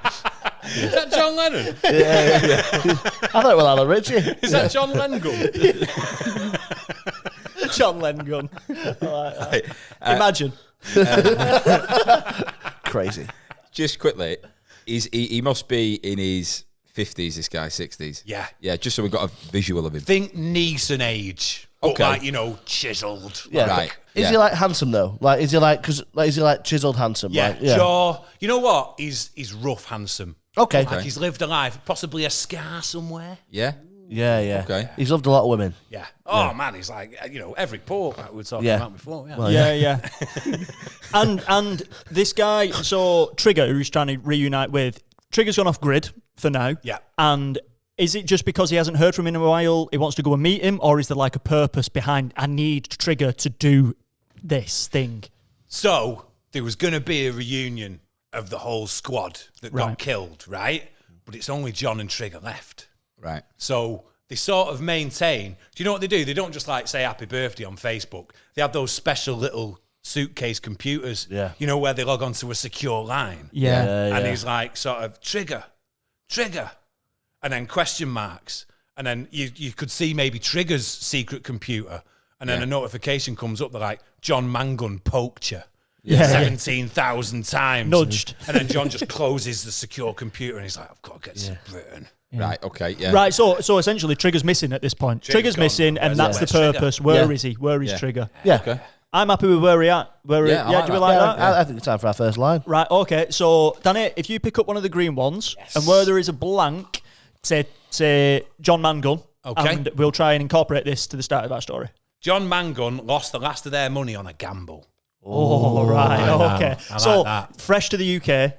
Is that John Lennon? I thought it was Alan Ritchie. Is that John Lengun? John Lengun. I like that. Imagine. Crazy. Just quickly, he must be in his 50s, this guy, 60s. Yeah. Yeah, just so we've got a visual of him. Think Neeson age. But Okay. like, chiseled. Yeah. Right. Is Yeah. he like handsome though? Like, is he like chiseled handsome? Yeah. Like, Jaw. You know what? He's rough, handsome. Okay. Like he's lived a life, possibly a scar somewhere. Yeah? Yeah. Okay. He's loved a lot of women. Yeah. Oh, man, he's like, every port like we were talking Yeah. about before. Yeah. Well, Yeah. and this guy, so Trigger, who he's trying to reunite with, Trigger's gone off grid for now. Yeah. And is it just because he hasn't heard from him in a while, he wants to go and meet him, or is there like a purpose behind, I need Trigger to do this thing? So there was going to be a reunion of the whole squad that got Right. killed, right? But it's only John and Trigger left. Right. So they sort of maintain. Do you know what they do? They don't just like say happy birthday on Facebook. They have those special little suitcase computers, Yeah. where they log onto a secure line. Yeah. And he's like, sort of, Trigger, and then question marks. And then you could see maybe Trigger's secret computer. And then a notification comes up, they're like, John Mangun poked you. Yeah. 17,000 times. Nudged. And then John just closes the secure computer and he's like, I've got to get to Britain. Right. Okay. Yeah. Right, so essentially Trigger's missing at this point. Trigger's gone. missing, and Where's that's the Trigger? purpose. Where Yeah. is he? Where is Yeah. Trigger? Yeah. Okay. I'm happy with where he at. Yeah, I like do we that. like Yeah, that? I think it's time for our first line. Right, okay. So, Danny, if you pick up one of the green ones, and where there is a blank, say John Mangun, Okay. and we'll try and incorporate this to the start of our story. John Mangun lost the last of their money on a gamble. Oh, right, okay. I like So, that. fresh to the UK,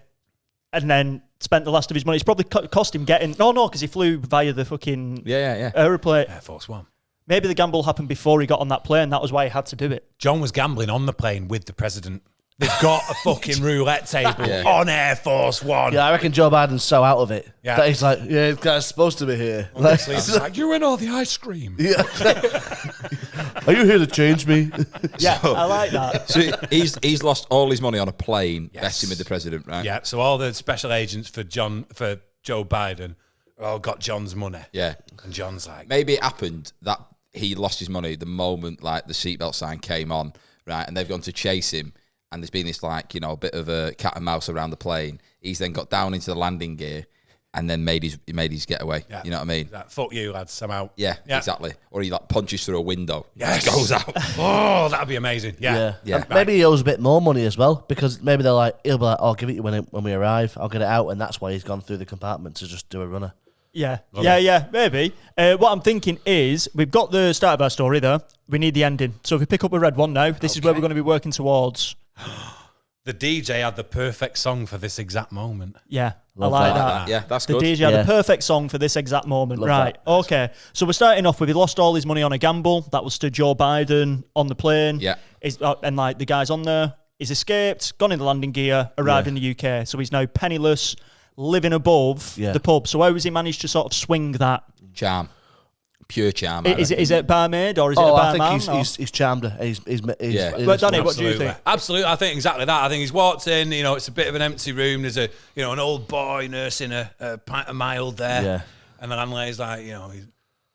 and then spent the last of his money. It's probably cost him getting... No, because he flew via the fucking Yeah. aeroplane. Air Force One. Maybe the gamble happened before he got on that plane. That was why he had to do it. John was gambling on the plane with the president. They've got a fucking roulette table Yeah. on Air Force One. Yeah, I reckon Joe Biden's so out of it Yeah. that he's like, yeah, this guy's supposed to be here. Honestly, it's like, you win all the ice cream. Yeah. Are you here to change me? Yeah, I like that. So he's lost all his money on a plane betting with the president, right? Yeah, so all the special agents for Joe Biden all got John's money. Yeah. And John's like, Maybe it happened that he lost his money the moment like the seatbelt sign came on, right? And they've gone to chase him, and there's been this like a bit of a cat and mouse around the plane. He's then got down into the landing gear, and then made his getaway. Yeah. You know what I mean? like, fuck you, lads, I'm out. Yeah, exactly. Or he like punches through a window, Yes. just goes out. Oh, that'd be amazing. Yeah. Yeah. And maybe he owes a bit more money as well, because maybe he'll be like, I'll give it you when we arrive. I'll get it out, and that's why he's gone through the compartment to just do a runner. Yeah, yeah, maybe. What I'm thinking is we've got the start of our story there. We need the ending. So if we pick up a red one now, this is where we're going to be working towards. The DJ had the perfect song for this exact moment. Yeah, Love I like that. that. Yeah, that's The good. DJ had the perfect song for this exact moment. Love Right, that. okay. So we're starting off with he lost all his money on a gamble. That was to Joe Biden on the plane. Yeah. And like the guy's on there. He's escaped, gone in the landing gear, arrived in the UK. So he's now penniless, living above the pub. So how has he managed to sort of swing that? Charm. Pure charm. Is it barmaid or is it a I barman? think he's charmed her. He's Yeah. But Danny, what do you think? Absolutely, I think exactly that. I think he's walked in. You know, it's a bit of an empty room. There's an old boy nursing a pint of mild there. Yeah. And the landlady's like,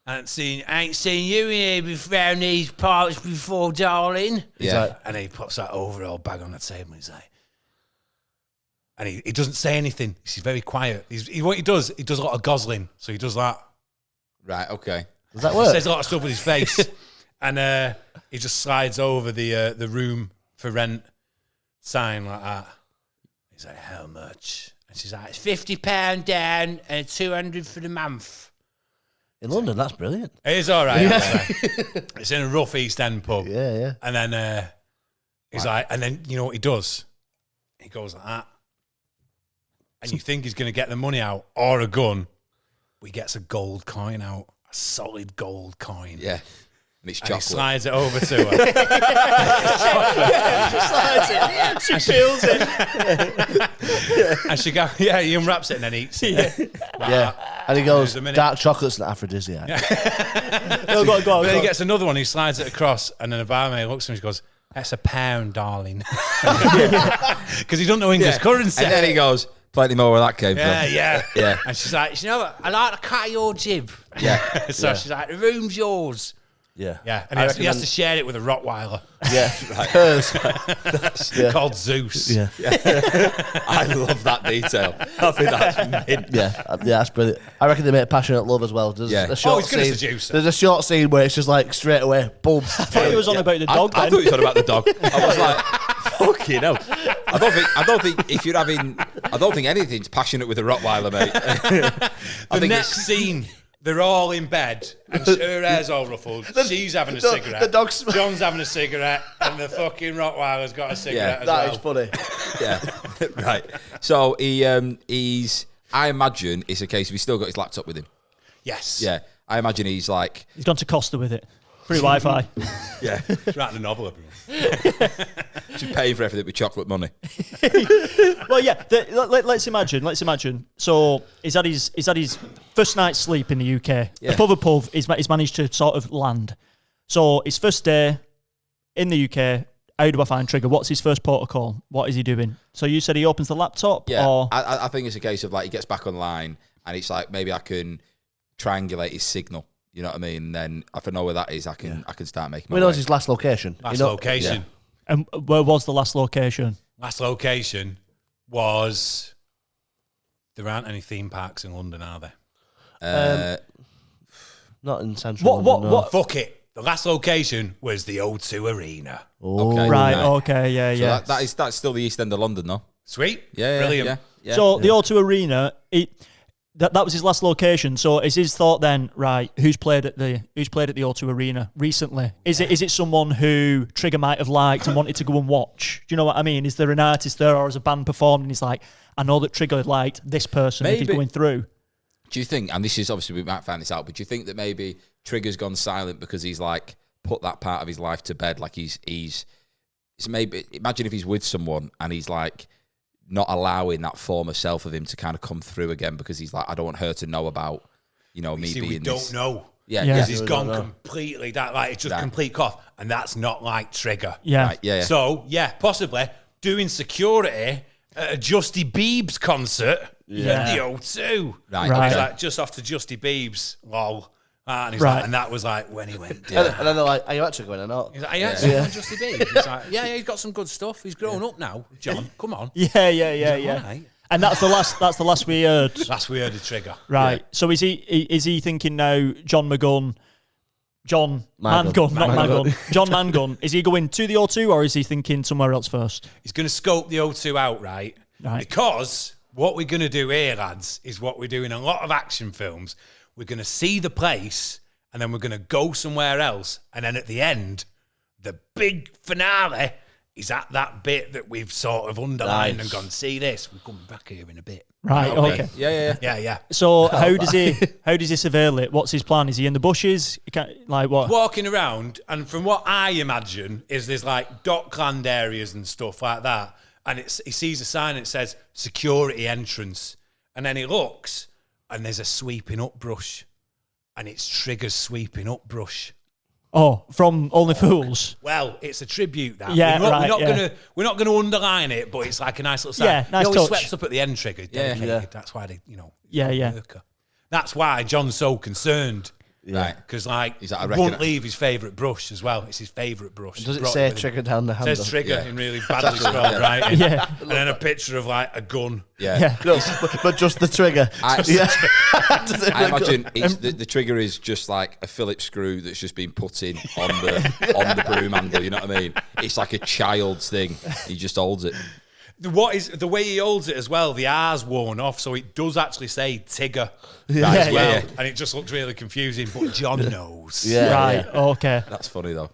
I ain't seen you here around these parts before, darling. Yeah. like- And he puts that overall bag on the table. And he's like, and he doesn't say anything. He's very quiet. What he does a lot of gosling. So he does that. Right, okay. Does that He work? says a lot of stuff with his face, and he just slides over the room for rent sign like that. He's like, "How much?" And she's like, "It's £50 down and 200 for the month." In London, that's brilliant. It is all right. actually. It's in a rough East End pub. Yeah. And then he's like, and then you know what he does? He goes like that, and you think he's going to get the money out or a gun, but he gets a gold coin out. Solid gold coin. Yeah. And it's And chocolate. he slides it over to her. She feels it. And she goes, he unwraps it and then eats it. Yeah. And he goes, There's a minute. dark chocolate's an aphrodisiac. No, go on. Then he gets another one, he slides it across, and then the barmaid looks at him and she goes, "That's £1, darling." Because he don't know English currency. And then he goes, plenty more where that came from. Yeah. And she's like, I like the cut of your jib. Yeah. So she's like, the room's yours. Yeah. Yeah. And I he has reckon to share it with a Rottweiler Yeah. Hers. called Zeus. Yeah. I love that detail. I think that's mint. Yeah, that's brilliant. I reckon they make passionate love as well. There's Yeah. a short he's good as a scene. juicer. There's a short scene where it's just like straight away, boom. I thought he was on about the dog I then. thought he was on about the dog. I was like, fucking hell. I don't think if you're having, I don't think anything's passionate with a Rottweiler, mate. I The think next it's, scene, they're all in bed, and her hair's all ruffled. She's having a cigarette. the dog's- John's having a cigarette, and the fucking Rottweiler's got a cigarette as That well. is funny. yeah, right. So he's. I imagine it's a case of he's still got his laptop with him. Yes. Yeah, I imagine he's like, He's gone to Costa with it. Free Wi-Fi. yeah, Writing a novel, everyone. she's paying for everything with chocolate money. Well, yeah. Let's imagine. So he's had his first night's sleep in the UK. Yeah. Above a pub, he's managed to sort of land. So his first day in the UK. How do I find Trigger? What's his first protocol? What is he doing? So you said he opens the laptop, Yeah, or I think it's a case of like he gets back online and it's like maybe I can triangulate his signal. You know what I mean? And then if I know where that is, I can start making. We My know way. his last location. Last You know- location. and where was the last location? Last location was... There aren't any theme parks in London, are there? Not in central London, no. What? Fuck it. The last location was the O2 Arena. Okay. Right. Right. Okay. Yeah. So Yeah. that's still the East End of London, though. Sweet. Yeah, Brilliant. Yeah. So the O2 Arena, that was his last location. So is his thought then, right? Who's played at the O2 Arena recently? Is it someone who Trigger might have liked and wanted to go and watch? Do you know what I mean? Is there an artist there, or is a band performed and he's like, I know that Trigger liked this person if he's Maybe. going through? Do you think? And this is obviously we might find this out, but do you think that maybe Trigger's gone silent because he's like put that part of his life to bed? Like he's maybe imagine if he's with someone and he's like not allowing that former self of him to kind of come through again because he's like, I don't want her to know about, me See, being we this. don't know. Yeah, Yeah. Because he's We gone don't know. completely it's just Right. complete cough, and that's not like Trigger. Yeah. Right, yeah. So possibly doing security at a Justy Biebs concert at the O2. Right, Right. He's okay. like just off to Justy Biebs, lol. And he's Right. like, and that was like when he went. And then they're like, are you actually going or not? He's like, yeah, Justy Biebs. He's like, yeah, he's got some good stuff. He's grown up now, John. Come on. Yeah. Right. And that's the last we heard. That's we heard of Trigger. Right. So is he thinking now John Mangun, not Mangun. John Mangun. Is he going to the O2 or is he thinking somewhere else first? He's going to scope the O2 out, right? Right. Because what we're going to do here, lads, is what we do in a lot of action films. We're going to see the place, and then we're going to go somewhere else. And then at the end, the big finale is at that bit that we've sort of underlined and gone, see this? We're coming back here in a bit. Right, You know what I okay. mean? Yeah. Yeah. So how does he surveil it? What's his plan? Is he in the bushes? Like what? Walking around, and from what I imagine is there's like dockland areas and stuff like that, and he sees a sign that says security entrance, and then he looks, and there's a sweeping up brush, and it's Trigger's sweeping up brush. Oh, from Only Fools. Well, it's a tribute. That Yeah, we're not gonna underline it, but it's like a nice little sign. Yeah, nice he always touch. swept up at the end. Trigger, dedicated. Yeah. That's why they, Yeah. worker. That's why John's so concerned. Right. Because like He's like, I he reckon won't leave his favourite brush as well. It's his favourite brush. Does it Brought say with him. trigger down the handle? It says trigger Yeah. in really badly spelled writing. Yeah. And then a picture of like a gun. Yeah. No, but just the trigger. Yeah. I imagine the trigger is just like a Phillips screw that's just been put in on the broom handle. You know what I mean? It's like a child's thing. He just holds it. The way he holds it as well, the R's worn off, so it does actually say Tigger Yeah, yeah. and it just looks really confusing. But John knows. Yeah. Right. Okay. That's funny though.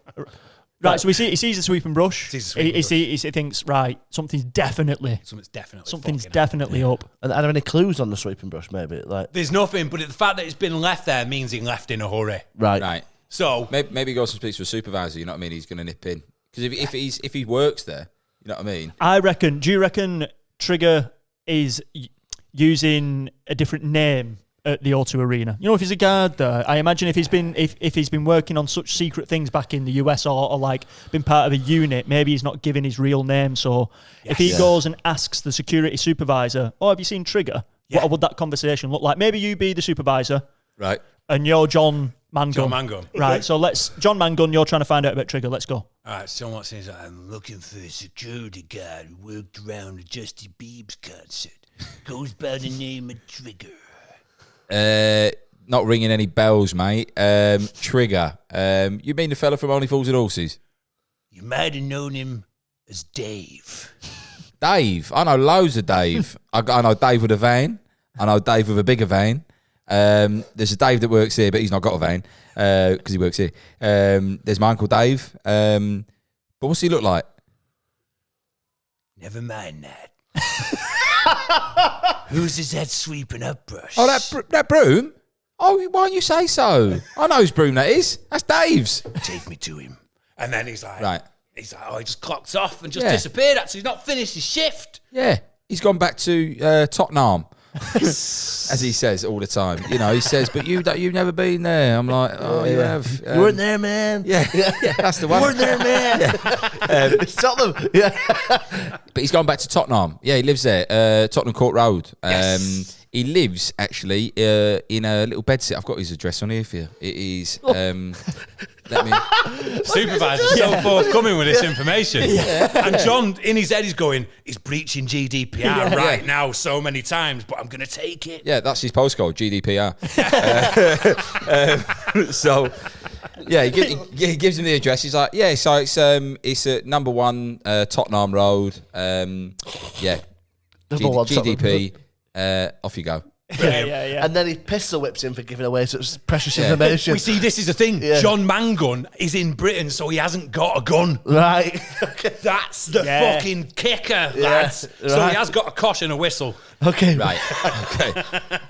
Right. So he sees the sweeping brush. Sees the sweeping He thinks, right, something's definitely fucking up. And are there any clues on the sweeping brush? Maybe like There's nothing, but the fact that it's been left there means he left in a hurry. right. So Maybe he goes and speaks to a supervisor. You know what I mean? He's going to nip in because if he works there, you know what I mean? I reckon. Do you reckon Trigger is using a different name at the O2 Arena? You know, if he's a guard there, I imagine if he's been working on such secret things back in the US or like been part of a unit, maybe he's not giving his real name. So if he goes and asks the security supervisor, "Oh, have you seen Trigger?" Yeah. What would that conversation look like? Maybe you be the supervisor, Right. and you're John Mangun. John Mangun. Right. So John Mangun, you're trying to find out about Trigger. Let's go. All right, so what's this? I'm looking for a security guard who worked around a Justin Bieber's concert. Goes by the name of Trigger. Not ringing any bells, mate. Trigger. You mean the fella from Only Fools and Horses? You might have known him as Dave. Dave. I know loads of Dave. I know Dave with a van. I know Dave with a bigger van. There's a Dave that works here, but he's not got a van because he works here. There's my Uncle Dave. But what's he look like? Never mind that. Whose is that sweeping up brush? Oh, that broom? Oh, why don't you say so? I know whose broom that is. That's Dave's. Take me to him. And then he's like, Right. He's like, oh, he just clocked off and just Yeah. disappeared. Actually, he's not finished his shift. Yeah. He's gone back to Tottenham. As he says all the time. You know, he says, but you've never been there. I'm like, oh, you have. You weren't there, man. Yeah, that's the one. You weren't there, man. It's Tottenham. Yeah. But he's gone back to Tottenham. Yeah, he lives there, Tottenham Court Road. Yes. He lives actually in a little bedsit. I've got his address on here for you. It is. Let me. Supervisor's so forthcoming with this information. And John, in his head, is going, he's breaching GDPR right now so many times, but I'm going to take it. Yeah, that's his postcode, GDPR. So, yeah, he gives him the address. He's like, yeah, so it's at number 1 Tottenham Road. Yeah, Number one, GDP. Off you go. Yeah. And then he pistol whips him for giving away such precious information. We see, this is the thing. Yeah. John Mangun is in Britain, so he hasn't got a gun. Right. That's the fucking kicker, lads. So right. he has got a cosh and a whistle. Okay. Right. Okay.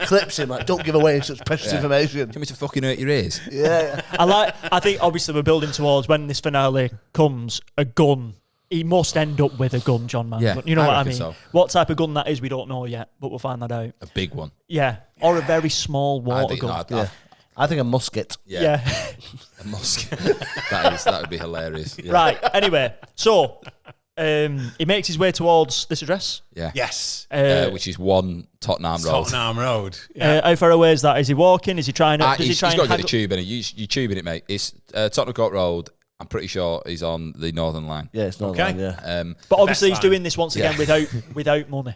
Clips him like, don't give away such precious information. Do you want me to fucking hurt your ears? Yeah. I think obviously we're building towards when this finale comes, a gun. He must end up with a gun, John Mangun. Yeah, you know I what I reckon mean? so. What type of gun that is, we don't know yet, but we'll find that out. A big one. Yeah. Or a very small water gun. I think a musket. Yeah. A musket. that would be hilarious. Yeah. Right. Anyway, so he makes his way towards this address. Yeah. Yes. Which is 1 Tottenham Road. Tottenham Road. How far away is that? Is he walking? Is he trying to? Does he He's try got and to get a tube in it. You're tubing it, mate. It's Tottenham Court Road. I'm pretty sure he's on the Northern Line. Yeah, it's not Okay. long, yeah. But obviously he's Best line. doing this once again without money.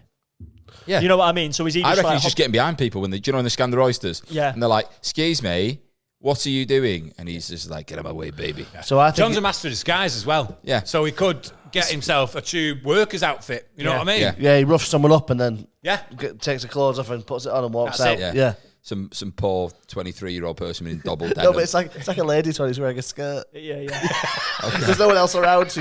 Yeah. You know what I mean? So is he just I reckon like he's just getting behind people when they, do you know, when they scan their oysters? Yeah. And they're like, excuse me, what are you doing? And he's just like, get out of my way, baby. So I think John's a master of disguise as well. Yeah. So he could get himself a tube worker's outfit. You know what I mean? Yeah, he roughs someone up and then takes the clothes off and puts it on and walks That's out. it. Yeah. Some poor 23-year-old person in double denim. No, but it's like a lady who's wearing a skirt. Yeah. There's no one else around, so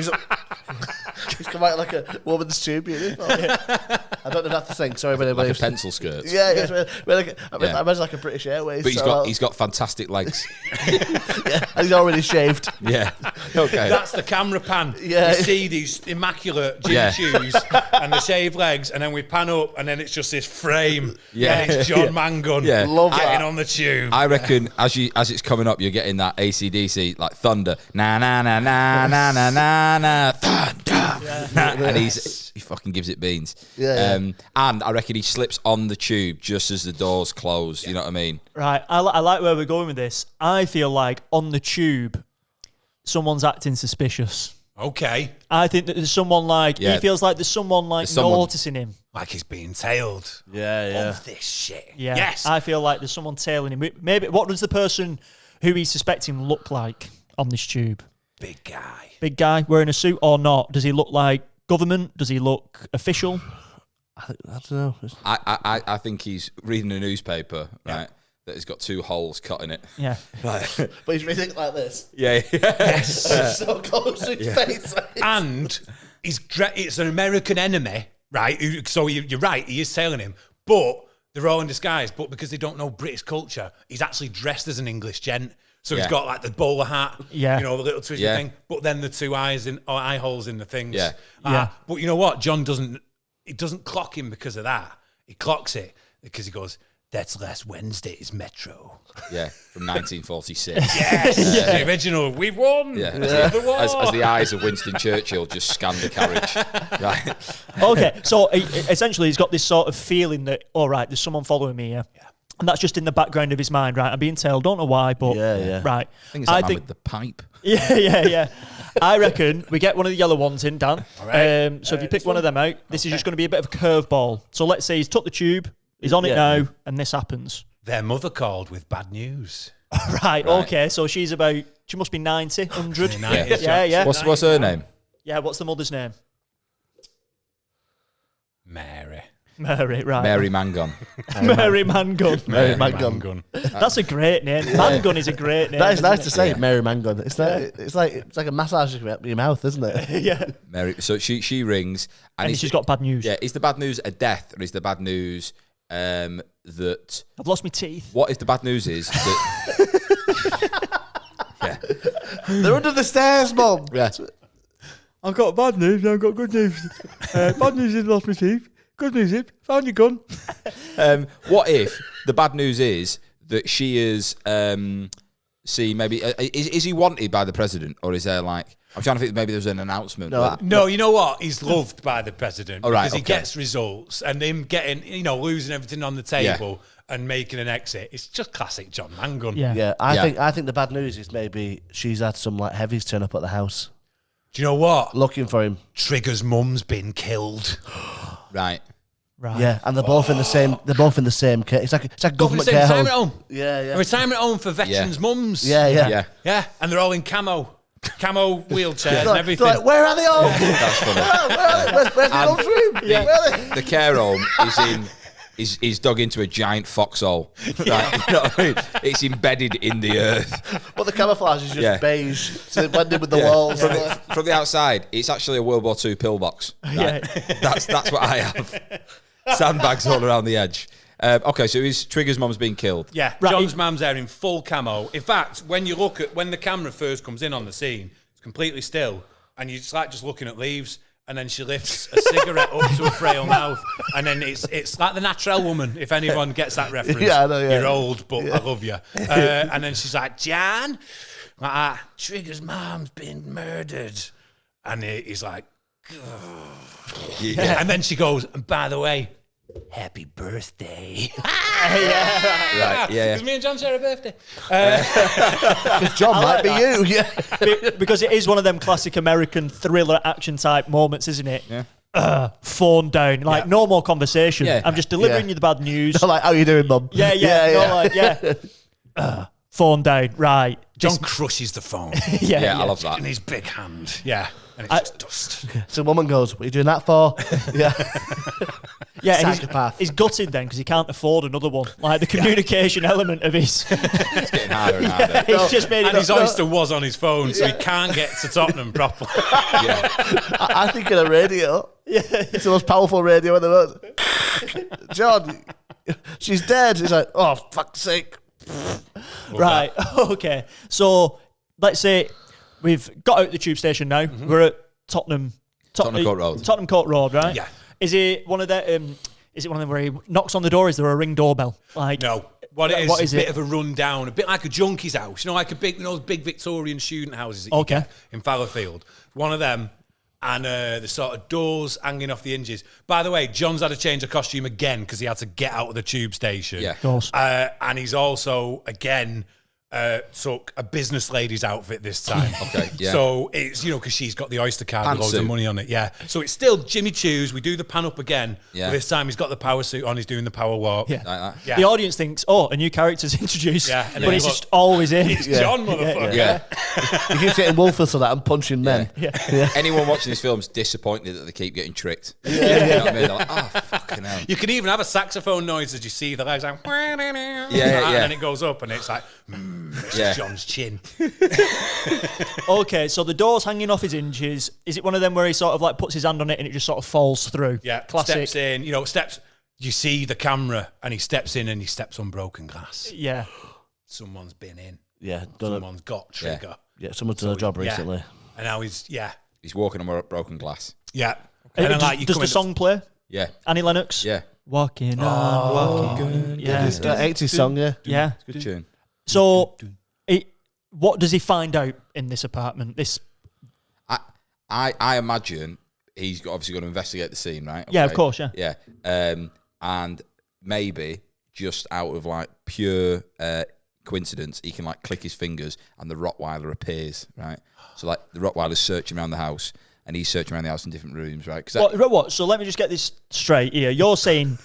he's come out like a woman's tube uniform. I don't know if that's the thing. Sorry, but like a pencil skirt. Yeah, I imagine like a British Airways. But he's got fantastic legs. and he's already shaved. Yeah. Okay. That's the camera pan. Yeah. You see these immaculate gym shoes and the shaved legs, and then we pan up, and then it's just this frame. Yeah. And it's John Mangun. Yeah. Love getting that. on the tube. I reckon as it's coming up, you're getting that AC/DC like thunder, na na na na na na na na, thunder, and he fucking gives it beans. And I reckon he slips on the tube just as the doors close. You know what I mean? Right. I like where we're going with this. I feel like on the tube, someone's acting suspicious. Okay. I think that there's someone he feels like there's someone noticing him. Like he's being tailed. Yeah. Of this shit. Yeah. Yes. I feel like there's someone tailing him. Maybe what does the person who he's suspecting look like on this tube? Big guy. Big guy wearing a suit or not? Does he look like government? Does he look official? I don't know. I think he's reading a newspaper, right? That has got 2 holes cut in it. Yeah. Right. But he's reading like this. Yeah. Yes. So close to his face. And it's an American enemy, right? So you're right, he is tailing him, but they're all in disguise. But because they don't know British culture, he's actually dressed as an English gent. So he's got like the bowler hat, the little twisty thing, but then the 2 eye holes in the things. But you know what? John doesn't clock him because of that. He clocks it because he goes, "That's last Wednesday's Metro." Yeah, from 1946. Yes, the original. We won. Yeah, As as the eyes of Winston Churchill just scan the carriage. Right. Okay, so essentially he's got this sort of feeling that, all right, there's someone following me here. And that's just in the background of his mind, right? I'm being tailed, don't know why, but right. I think it's that man with the pipe. Yeah. I reckon we get one of the yellow ones in, Dan. All right. So if you pick one of them out, this is just going to be a bit of a curveball. So let's say he's took the tube, he's on it now, and this happens. Their mother called with bad news. Right, okay. So she must be 90, 100. Yeah. What's her name? Yeah, what's the mother's name? Mary, right. Mary Mangun. Mary Mangun. Mary Mangun. That's a great name. Mangun is a great name. That is nice to say, Mary Mangun. It's like a massage in your mouth, isn't it? Yeah. Mary. So she rings, and she's got bad news. Yeah. Is the bad news a death, or is the bad news that I've lost my teeth? What if the bad news is that? They're under the stairs, Mum. Yeah. I've got bad news. I've got good news. Bad news is lost my teeth. Good news is found your gun. What if the bad news is that she is maybe is he wanted by the president, or is there like, I'm trying to think, maybe there's an announcement. No, you know what? He's loved by the president because he okay. gets results, and him getting, losing everything on the table and making an exit. It's just classic John Mangun. Yeah. I think the bad news is maybe she's had some like heavies turn up at the house. Do you know what? Looking for him. Trigger's mum's been killed. Right. Yeah, and they're both in the same. They're both in the same care. It's like government care home. Retirement home. Yeah. A retirement home for veterans' mums. Yeah. Yeah, and they're all in camo wheelchairs and everything. Like, where are they all? That's funny. Where's the old room? The care home is dug into a giant foxhole. Right? You know what I mean? It's embedded in the earth. But the camouflage is just beige, so it blended with the walls. From the outside, it's actually a World War II pillbox. Right? Yeah. That's what I have. Sandbags all around the edge. Okay, so Trigger's mum's been killed. Yeah, right. John's mum's there in full camo. In fact, when you look at when the camera first comes in on the scene, it's completely still, and you're just looking at leaves. And then she lifts a cigarette up to a frail mouth, and then it's like the Natural Woman. If anyone gets that reference, I know, you're old, but I love you. And then she's like, "John, Trigger's mom's been murdered," and he's like, and then she goes, "And by the way, happy birthday." Right, yeah. Because me and John share a birthday. John might be you. Yeah. Because it is one of them classic American thriller action type moments, isn't it? Yeah. Phone down, like no more conversation. Yeah. I'm just delivering you the bad news. Like, how you doing, Mum? Phone down, right. John crushes the phone. Yeah, I love that. In his big hand. Yeah. And it's just dust. So the woman goes, "What are you doing that for?" Yeah. Yeah, and Psychopath. he's gutted then because he can't afford another one. Like the communication element of his. It's getting harder and harder. He's just made And it. his oyster was on his phone, so he can't get to Tottenham properly. Yeah. I think in a radio. Yeah. It's the most powerful radio in the world. John, she's dead. He's like, "Oh, fuck's sake." Right. Okay. So let's say we've got out the tube station now. We're at Tottenham Court Road. Tottenham Court Road, right? Yeah. Is it one of them? Is it one of them where he knocks on the door? Is there a ring doorbell? Like No. What it is, What is a bit it? of a rundown, a bit like a junkie's house. You know, like a big, those big Victorian student houses that you Okay. get in Fallowfield. One of them, and the sort of doors hanging off the hinges. By the way, John's had to change of costume again because he had to get out of the tube station. Yeah. Of course. And he's also, again, took a business lady's outfit this time. Okay, yeah. So it's, because she's got the Oyster card with loads of Pantsuit. money on it. Yeah. So it's still Jimmy Choos. We do the pan up again. Yeah. But this time he's got the power suit on. He's doing the power walk. Yeah. Like that. Yeah. The audience thinks, oh, a new character's introduced, Yeah, and but then it's look, just always in. It's John, motherfucker. Yeah. He keeps getting Wolfers for that and punching men. Anyone watching this film is disappointed that they keep getting tricked. You know what I mean? They're like, oh, fucking hell. You can even have a saxophone noise as you see the legs like, yeah. and then it goes up and it's like, it's Yeah. John's chin. Okay, so the door's hanging off his hinges. Is it one of them where he sort of like puts his hand on it and it just sort of falls through? Yeah, Classic. steps in, you see the camera and he steps in and he steps on broken glass. Yeah. Someone's been in. Yeah, done it. Someone's got trigger. Yeah, someone's done a job Yeah. recently. And now he's, He's walking on broken glass. yeah. And then, like, you does come the in- song play? Yeah. Annie Lennox? Yeah. Walking on, walking. Yeah. It's that 80s song, yeah. Yeah. Good tune. So, what does he find out in this apartment? I imagine he's obviously going to investigate the scene, right? Yeah, of Okay. course, yeah. Yeah. And maybe just out of like pure coincidence, he can like click his fingers and the Rottweiler appears, right? So like the Rottweiler's searching around the house and he's searching around the house in different rooms, right? Because What? So let me just get this straight here. You're saying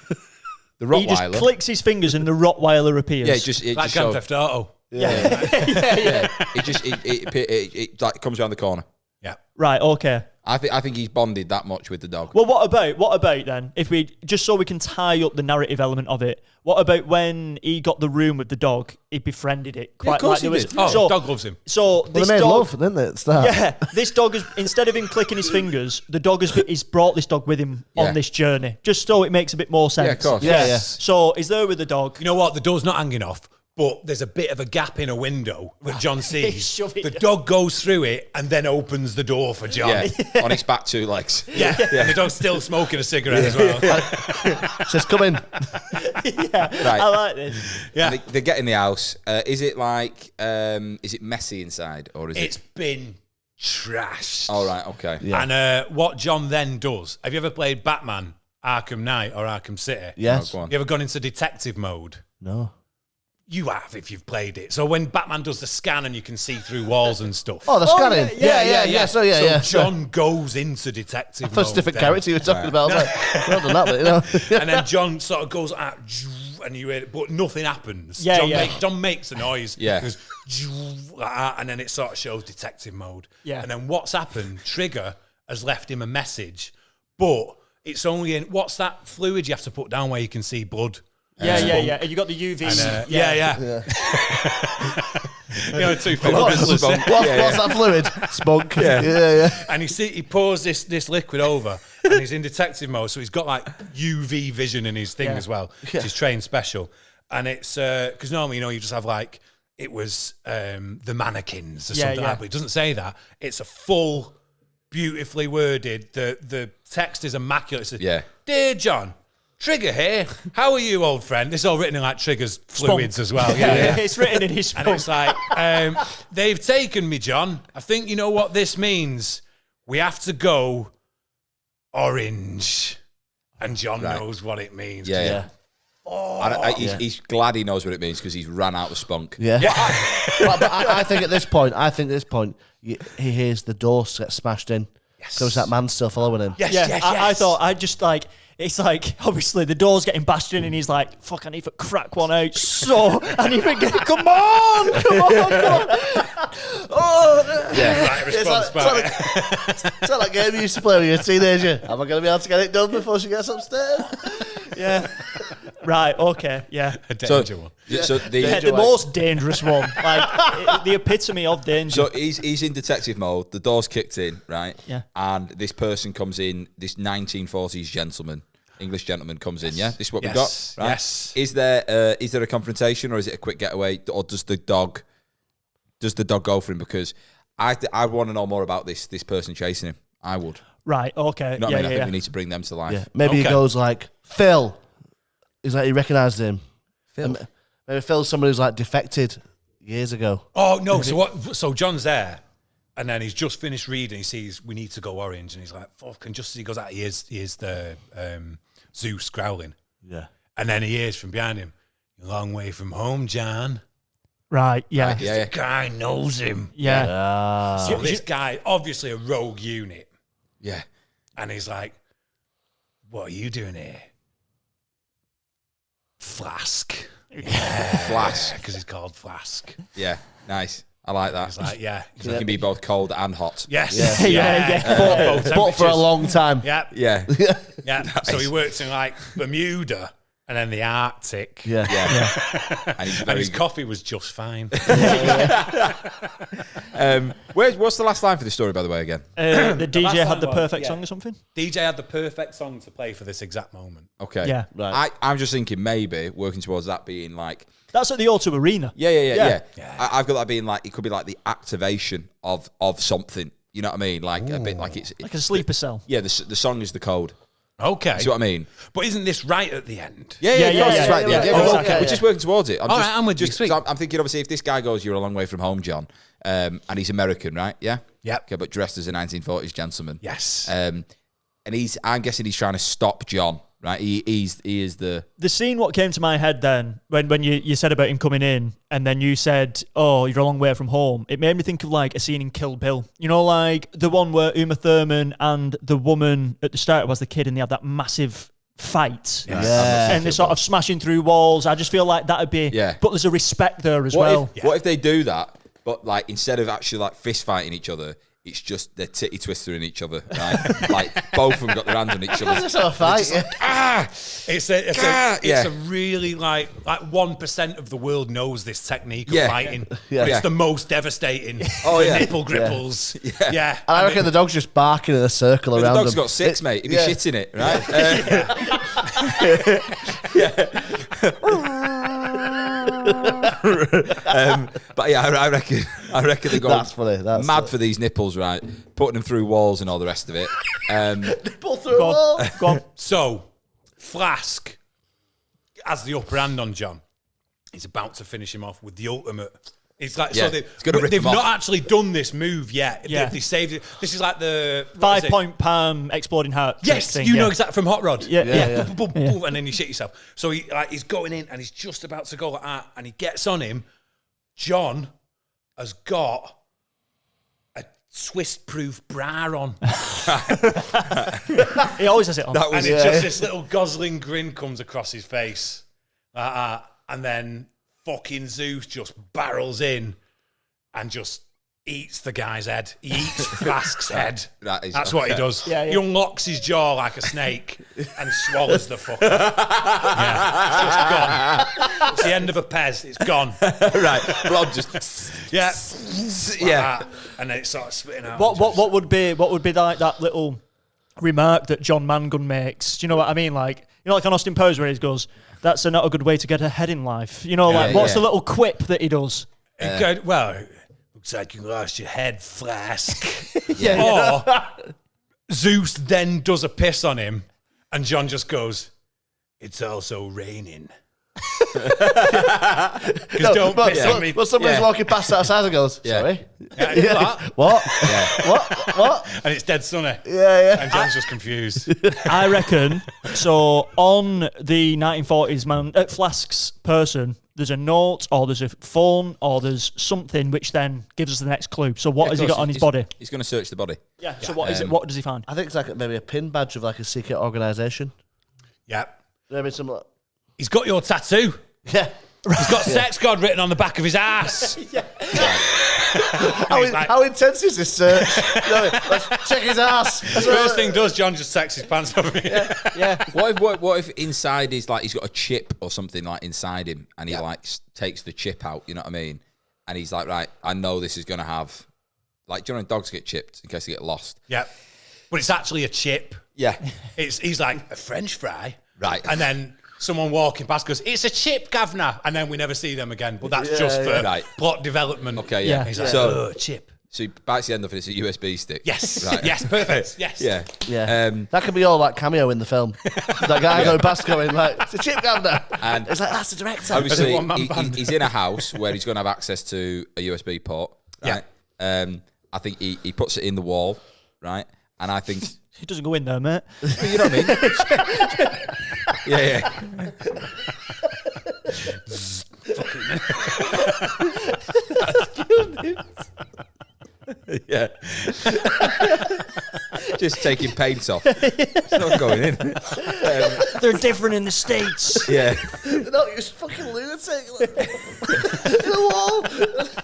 the he just Rottweiler, clicks his fingers and the Rottweiler appears? yeah, it just like Grand shows, Theft Auto. yeah, it like comes around the corner. Yeah. Right, okay. I think he's bonded that much with the dog. Well, what about then? If we just so we can tie up the narrative element of it. What about when he got the room with the dog? He befriended it quite of course like he there was. did. Oh, So, dog loves him. so Well, this they made dog, love, didn't they, at the start? yeah, this dog is instead of him clicking his fingers, the dog he's brought this dog with him Yeah. on this journey, just so it makes a bit more sense. Yeah, of course. Yeah, Yes. So he's there with the dog. You know what? The door's not hanging off, but there's a bit of a gap in a window that John sees. Shove it The down. dog goes through it and then opens the door for John. Yeah, on his back two legs. Yeah. And the dog's still smoking a cigarette as well. Says, come in. Right. I like this. Yeah. They get in the house. Is it like, is it messy inside or is It's it? been trashed. All right, okay. Yeah. And what John then does, have you ever played Batman, Arkham Knight or Arkham City? Yes. Go on. You ever gone into detective mode? No. You have if you've played it. So when Batman does the scan and you can see through walls and stuff. Oh, the scanning. yeah, So yeah. John goes into detective First mode different then. character you were talking about. I was like, well done that bit, you know. And then John sort of goes out and you hear it, but nothing happens. Yeah, John, yeah. John makes a noise. Yeah. Goes, like that, and then it sort of shows detective mode. Yeah. And then what's happened? Trigger has left him a message, but it's only in what's that fluid you have to put down where you can see blood. Yeah. And you got the UV. And, yeah. You know, two things. What's that fluid? Spunk. Yeah. And he pours this liquid over, and he's in detective mode, so he's got like UV vision in his thing Yeah. as well. He's trained special, and it's because normally you just have like it was the mannequins or something like that, but it doesn't say that. It's a full, beautifully worded. The text is immaculate. It says, Yeah. "Dear John, Trigger here. How are you, old friend?" It's all written in like Trigger's fluids as well. Yeah. It's written in his And spunk. it's like, they've taken me, John. I think you know what this means. We have to go orange. And John knows what it means. Yeah. He's glad he knows what it means because he's ran out of spunk. Yeah. But I think at this point, he hears the door get smashed in. Yes. So it's that man still following him. Yes, Yeah, yes, I yes. thought I just like it's like, obviously, the door's getting bashed in, and he's like, fuck, I need to crack one out. So, and you think, come on. Oh, Yeah, right response back. It's like that game you used to play when you were a teenager. Am I going to be able to get it done before she gets upstairs? Yeah. Right, okay, yeah. A danger one. So The most dangerous one. Like, the epitome of danger. So he's in detective mode. The door's kicked in, right? Yeah. And this person comes in. This 1940s gentleman, English gentleman, comes in. Yeah. This is what we got. Right? Yes. Is there a confrontation, or is it a quick getaway, or does the dog go for him? Because I want to know more about this person chasing him. I would. Right, okay. You know what I mean? I think we need to bring them to life. Yeah. Maybe he goes like, Phil. He's like, he recognised him. Phil. Maybe Phil's somebody who's like defected years ago. Oh no! So what? So John's there, and then he's just finished reading. He sees we need to go orange, and he's like, "Fuck!" And just as he goes out, he hears the Zeus growling. Yeah. And then he hears from behind him, "You're a long way from home, John." Right, yeah. Yeah. The guy knows him. Yeah. So this guy, obviously a rogue unit, Yeah. and he's like, "What are you doing here?" Flask. Flask. Because he's called Flask. Yeah. Nice. I like that. He's like, yeah. So it can be both cold and hot. Yes. Yeah. But for a long time. Yeah. Yeah. Yeah. Nice. So he works in like Bermuda and then the Arctic. Yeah. Yeah. And he's And very his coffee was just fine. what's the last line for the story, by the way, again? The DJ last had line the was, perfect yeah. song or something? DJ had the perfect song to play for this exact moment. Okay. Yeah. Right. I'm just thinking maybe working towards that being like, That's at the O2 Arena. yeah. I've got that being like, it could be like the activation of something. You know what I mean? Like a bit like it's Like a sleeper cell. yeah. The song is the code. Okay. See what I mean? But isn't this right at the end? Yeah, Yeah, of course, yeah, it's yeah, right. yeah, Yeah, yeah, we're exactly. just working towards it. All right, I'm with you. Sweet. I'm thinking, obviously, if this guy goes, "You're a long way from home, John," and he's American, right? Yeah. Yep. Okay, but dressed as a 1940s gentleman. Yes. And I'm guessing he's trying to stop John, right? He is the scene, what came to my head then, when you said about him coming in, and then you said, "Oh, you're a long way from home," it made me think of like a scene in Kill Bill. You know, like the one where Uma Thurman and the woman at the start was the kid, and they had that massive fight. Yeah. And they're sort of smashing through walls. I just feel like that would be... Yeah. But there's a respect there as well. What if they do that, but like instead of actually like fist fighting each other, it's just they're titty twistering each other, right? Like both of them got their hands on each other. It's not a fight. It's a really like 1% of the world knows this technique of fighting. Yeah. It's Yeah. the most devastating. Oh, the yeah. nipple gripples. Yeah. And I reckon the dog's just barking in a circle The around dog's them. got six, mate. He'd be shitting it, right? But yeah, I reckon they go That's funny. That's mad for these nipples, right? Putting them through walls and all the rest of it. Pull through a wall. Go on. So, Flask has the upper hand on John. He's about to finish him off with the ultimate. It's like Yeah, so it's gonna rip they've him not off. actually done this move yet. Yeah. They saved it. This is like the what is it? 5-point palm exploding heart. Yes, thing, you know yeah. exactly from Hot Rod. Yeah. Boom, boom, boom, and then you shit yourself. So he's going in and he's just about to go like that, and he gets on him. John has got a Swiss-proof bra on, He always has it on. and it's just this little gosling grin comes across his face, and then fucking Zeus just barrels in and just eats the guy's head. He eats Flask's head. That's what he does. Yeah. He unlocks his jaw like a snake and swallows the fucker. Yeah, it's just gone. It's the end of a Pez. It's gone. Right, blood just Yeah, yeah. and then it starts spitting out. What would be like that little remark that John Mangun makes? Do you know what I mean? Like, you know, like on Austin Powers where he goes, "That's not a good way to get ahead in life." You know, like what's the little quip that he does? Well, looks like you lost your head, Flask. Yeah. Or Zeus then does a piss on him, and John just goes, "It's also raining." Because don't piss on me. But somebody's walking past outside and goes, sorry. What? What? What? And it's dead sunny. Yeah. And John's just confused. I reckon. So on the 1940s Flask's person, there's a note or there's a phone or there's something which then gives us the next clue. So what has he got on his body? He's going to search the body. Yeah. So what is it? What does he find? I think it's like maybe a pin badge of like a secret organisation. Yeah. Maybe some. He's got your tattoo. Yeah. He's got sex god written on the back of his ass. How intense is this search? Let's check his ass. First thing does, John just takes his pants over. Yeah. What if inside is like he's got a chip or something like inside him, and he like takes the chip out? You know what I mean? And he's like, right, I know this is gonna have, like, do you know when dogs get chipped in case they get lost? Yeah. But it's actually a chip. Yeah. He's like a French fry. Right. And then someone walking past goes, it's a chip, governor. And then we never see them again. But that's just for plot development. Okay, yeah. He's like, So chip. So he bites the end off and it's a USB stick. Yes. Right. Yes, perfect. Yes. Yeah. Yeah. That could be all like cameo in the film. That guy going past going like, it's a chip governor. And it's like, that's the director. obviously, one-man band. he's in a house where he's going to have access to a USB port. Right? Yeah. I think he puts it in the wall, right? And I think... He doesn't go in there, mate. You know what I mean? Yeah. Yeah. Just taking paint off. It's not going in. They're different in the States. Yeah. No, you're fucking lunatic. In the wall.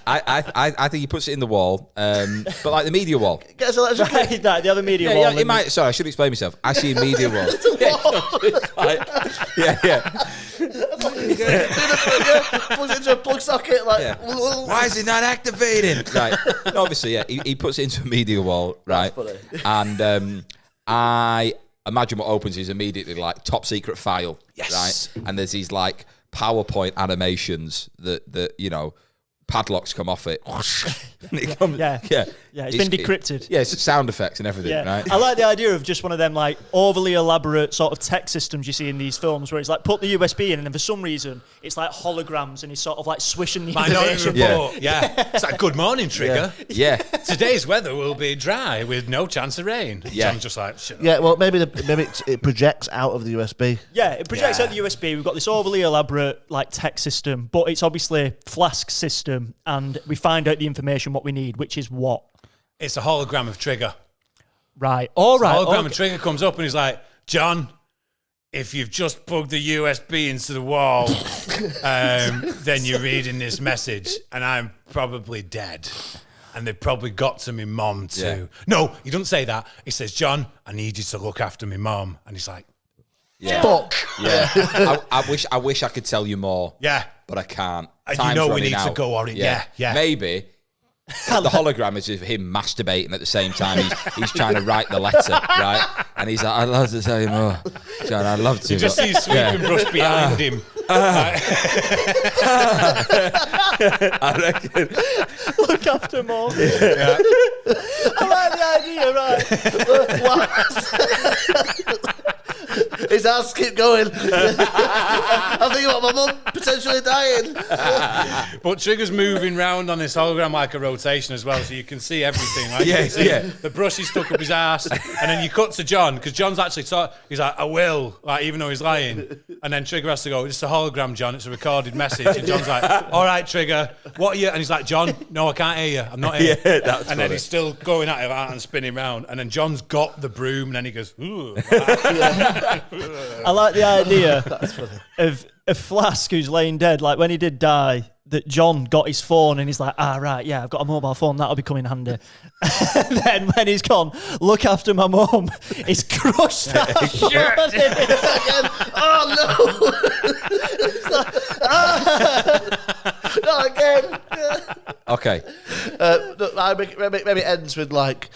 I think he puts it in the wall, but like the media wall. Gets electric. Right, the other media wall. Yeah, it might. Sorry, I should explain myself. I see a media wall. Yeah. Plugs into a plug socket. Like, Why is it not activating? Right. Obviously, yeah. He puts it into a media wall, right? And I imagine what opens is immediately like top secret file, right? And there's these like PowerPoint animations that you know. Padlocks come off it. It comes, yeah, it's been decrypted. It's sound effects and everything, right? I like the idea of just one of them like overly elaborate sort of tech systems you see in these films where it's like put the USB in and then for some reason it's like holograms and he's sort of like swishing the information. Yeah. It's like, good morning, Trigger. Yeah. Today's weather will be dry with no chance of rain. Yeah. John's just like, shut up. yeah, well, maybe it projects out of the USB. Yeah, it projects out the USB. We've got this overly elaborate like tech system, but it's obviously Flask system, and we find out the information what we need, which is what? It's a hologram of Trigger. Right. All right. The hologram of Trigger comes up and he's like, John, if you've just plugged the USB into the wall, then you're reading this message, and I'm probably dead. And they've probably got to me mom too. Yeah. No, he doesn't say that. He says, John, I need you to look after me mom. And he's like, Fuck. Yeah. I wish I could tell you more. yeah. But I can't. And Time's you know we running need to out. go on it. Yeah. Maybe the hologram is of him masturbating at the same time. He's trying to write the letter, right? And he's like, I'd love to tell you more. John, I'd love to. You just see his sweeping brush behind him. I reckon. Look after mom. Yeah. I like the idea, right? His ass keep going. I'm thinking about my mum potentially dying. But Trigger's moving round on this hologram like a rotation as well, so you can see everything. Right? You can see the brush is stuck up his ass, and then you cut to John, because John's actually he's like, I will, like, even though he's lying. And then Trigger has to go, it's a hologram, John, it's a recorded message. And John's like, all right, Trigger, what are you? And he's like, John, no, I can't hear you. I'm not here. Yeah, that's and then he's still going at it and spinning round. And then John's got the broom, and then he goes, ooh. I like the idea of a Flask who's laying dead. Like when he did die, that John got his phone and he's like, right, yeah, I've got a mobile phone, that'll be coming handy. And then when he's gone, look after my mum, he's crushed that phone. Oh no! Not again. Okay. Maybe it ends with like,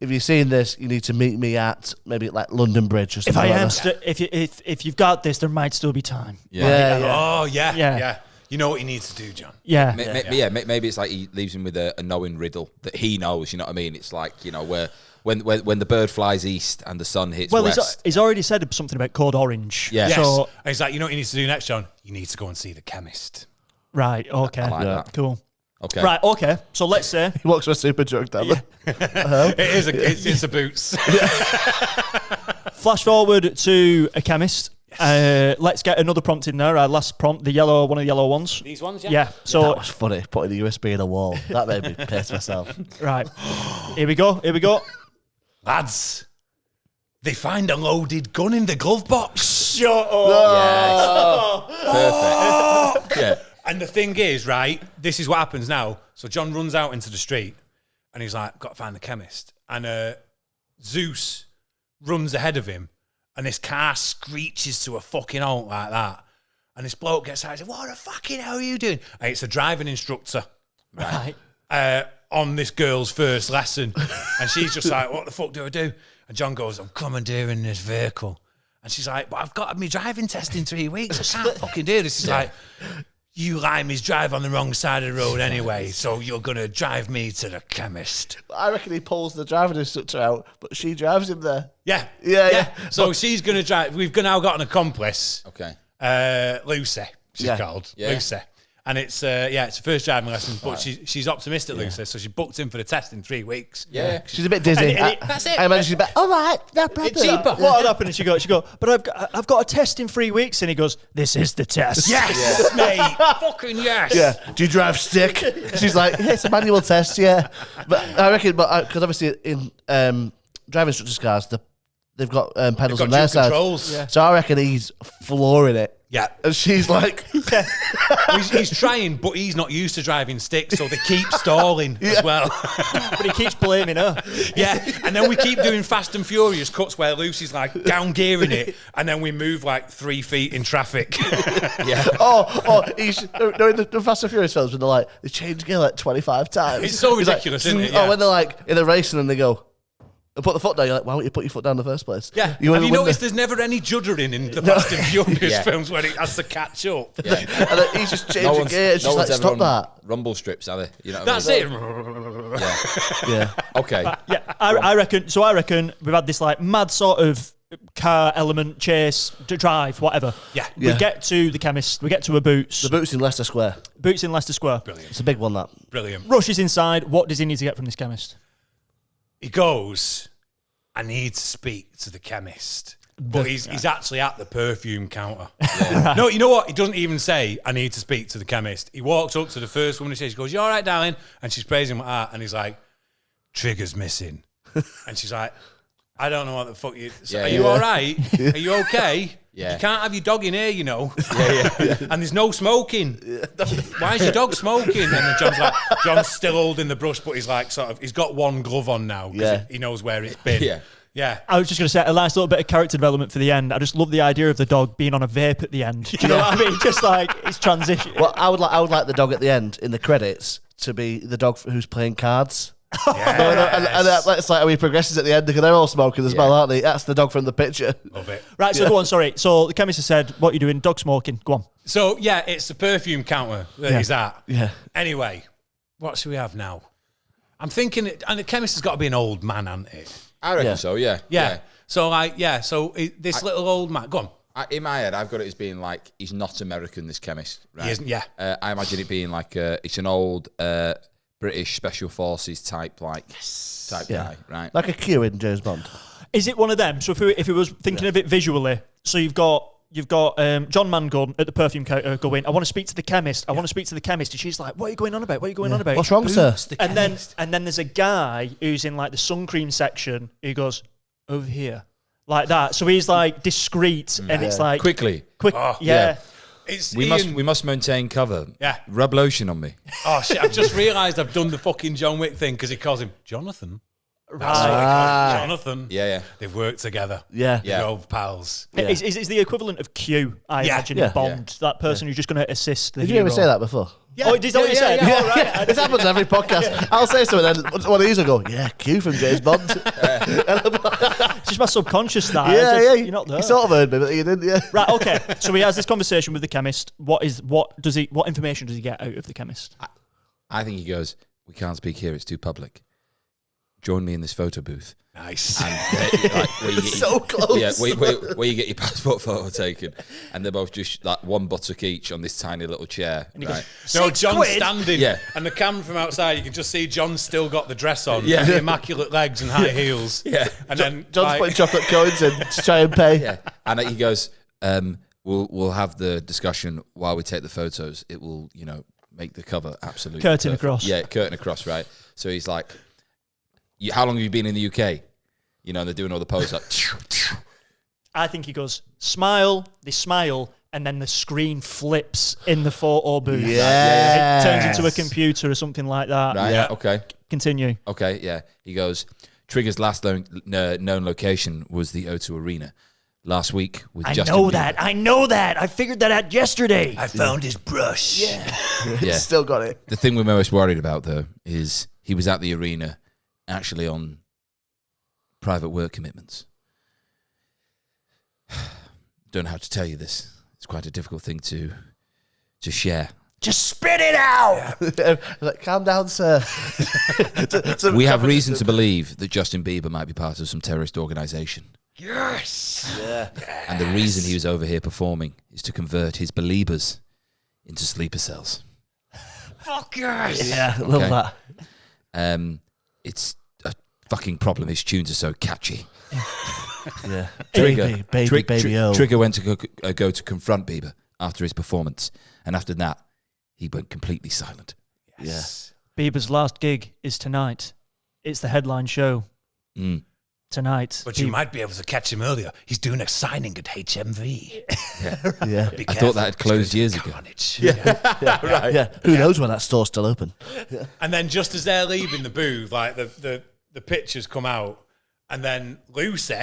if you've seen this, you need to meet me at maybe like London Bridge or something. If you've got this, there might still be time. Yeah. Oh yeah. You know what he needs to do, John. Yeah. Maybe it's like he leaves him with a knowing riddle that he knows. You know what I mean? It's like, you know, where when the bird flies east and the sun hits west. He's already said something about Code Orange. Yeah. Yes. So, and he's like, you know what he needs to do next, John? You need to go and see the chemist. right. Okay. I like that. Cool. Okay. Right. Okay. So let's say He walks with a super drug down there. It's a boots. flash forward to a chemist. Let's get another prompt in there. Our last prompt, one of the yellow ones. These ones, Yeah. So That was funny, putting the USB in a wall. That made me piss myself. right. Here we go. Lads, they find a loaded gun in the glove box. Shut up. Yes. Perfect. Yeah. And the thing is, right, this is what happens now. So John runs out into the street and he's like, got to find the chemist. And Zeus runs ahead of him and this car screeches to a fucking halt like that. And this bloke gets out and says, what the fucking hell are you doing? And it's a driving instructor. Right. On this girl's first lesson. And she's just like, what the fuck do I do? And John goes, I'm commandeering this vehicle. And she's like, but I've got my driving test in 3 weeks. I can't fucking do this. He's like, you limeys drive on the wrong side of the road anyway, so you're going to drive me to the chemist. I reckon he pulls the driving instructor out, but she drives him there. Yeah. Yeah. So she's going to drive. We've now got an accomplice. Okay. Lucy, she's called. Yeah. Lucy. And it's it's her first driving lesson, but she's optimistic, Lucy, so she booked in for the test in 3 weeks. Yeah. She's a bit dizzy. That's I imagine she's all right, no problem. It's cheaper. What would happen? And she go, but I've got a test in 3 weeks. And he goes, this is the test. Yes, mate. Fucking yes. Yeah. Do you drive stick? She's like, yeah, it's a manual test, yeah. But I reckon, because obviously in driving instructors' cars, they've got pedals on their side. Controls. Yeah. So I reckon he's flooring it. Yeah. And she's like... he's trying, but he's not used to driving sticks, so they keep stalling as well. But he keeps blaming her. Yeah, and then we keep doing Fast and Furious cuts where Lucy's like down gearing it, and then we move like 3 feet in traffic. Yeah. He's doing the Fast and Furious films when they're like, they change gear like 25 times. It's so He's ridiculous, like, isn't it? Oh, Yeah. when they're like in the racing and they go, put the foot down, you're like, why don't you put your foot down in the first place? Yeah. Have you noticed there's never any juddering in the Fast and Furious films when it has to catch up? Yeah. And then he's just changing gears. She's like, stop that. Rumble strips, are they? You know what That's I it. mean? Yeah. Yeah. Okay. Yeah, I reckon we've had this like mad sort of car element, chase, drive, whatever. Yeah. We get to the chemist, we get to a Boots. The Boots in Leicester Square. Boots in Leicester Square. Brilliant. It's a big one, that. Brilliant. Rushes inside. What does he need to get from this chemist? He goes, I need to speak to the chemist. But he's actually at the perfume counter. No, you know what? He doesn't even say, I need to speak to the chemist. He walks up to the first woman he says, he goes, you all right, darling? And she's praising him like that. And he's like, trigger's missing. And she's like, I don't know what the fuck you... So, are you all right? Are you okay? Yeah. You can't have your dog in here, you know. And there's no smoking. Why is your dog smoking? And then John's still holding the brush, but he's like he's got one glove on now because he knows where it's been. Yeah. I was just going to say a nice little bit of character development for the end. I just love the idea of the dog being on a vape at the end. Do you know what I mean? Just like it's transition. Well, I would like the dog at the end in the credits to be the dog who's playing cards. And that's like how he progresses at the end because they're all smoking as well, aren't they? That's the dog from the picture. Love it. Right, so go on, sorry. So the chemist has said, what are you doing? Dog smoking. Go on. So, yeah, it's the perfume counter that he's at. Yeah. Anyway, what should we have now? I'm thinking, and the chemist has got to be an old man, hasn't it? I reckon so, yeah. So, this little old man, go on. In my head, I've got it as being like, he's not American, this chemist. Right? He isn't, yeah. I imagine it being like, it's an old British Special Forces type guy, right? Like a Q in James Bond. Is it one of them? So if we was thinking of it visually, so you've got John Mangun at the perfume counter going, I want to speak to the chemist. I want to speak to the chemist. And she's like, what are you going on about? What are you going on about? What's wrong, sir? And then there's a guy who's in like the sun cream section who goes, over here. Like that. So he's like discreet and it's like... Quick. Yeah. We must maintain cover. Yeah. Rub lotion on me. Oh, shit, I've just realised I've done the fucking John Wick thing because he calls him Jonathan. That's what he calls him, Jonathan. Yeah. They've worked together. Yeah. They're old pals. Yeah. It's the equivalent of Q, I imagine, in Bond. That person who's just going to assist the Did hero. you ever say that before? Yeah. Oh, did that what you said? Yeah. Oh, right. This happens every podcast. I'll say something, then one of these will go, yeah, Q from James Bond. It's just my subconscious that. Yeah. You're not there. You sort of heard me, but you didn't, yeah. Right, okay. So he has this conversation with the chemist. What information does he get out of the chemist? I think he goes, we can't speak here, it's too public. Join me in this photo booth. Nice. And, where you get So close. Yeah, where you get your passport photo taken, and they're both just like one buttock each on this tiny little chair. Right? No, John's standing, Yeah. and the camera from outside, you can just see John's still got the dress on, Yeah. and the immaculate legs and high heels. Yeah. And then John's putting chocolate coins in to try and pay. Yeah, and he goes, we'll have the discussion while we take the photos. It will, make the cover absolutely Curtain perfect. across. Yeah, curtain across, right? So he's like, how long have you been in the UK? And they're doing all the pose like, I think he goes, smile, they smile, and then the screen flips in the photo booth. Yeah. It turns into a computer or something like that. Right. Yeah. Okay. Continue. Okay. Yeah. He goes, Trigger's last known location was the O2 Arena. Last week with Justin Bieber. I know that. I figured that out yesterday. I found his brush. Yeah. Still got it. The thing we're most worried about, though, is he was at the arena actually on private work commitments. Don't know how to tell you this. It's quite a difficult thing to share. Just spit it out. Like, calm down, sir. We have reason to believe that Justin Bieber might be part of some terrorist organisation. Yes. Yeah. And the reason he was over here performing is to convert his believers into sleeper cells. Fuck yes. Yeah, love Okay. that. It's a fucking problem. His tunes are so catchy. Yeah. Trigger, Baby, oh. Trigger went to go to confront Bieber after his performance, and after that, he went completely silent. Yes. Bieber's last gig is tonight. It's the headline show. Tonight. But you might be able to catch him earlier. He's doing a signing at HMV. Yeah. Be I careful, thought that had closed years ago. carnage. Right. Yeah. Who knows when that store's still open? And then just as they're leaving the booth, like the pictures come out, and then Lucy,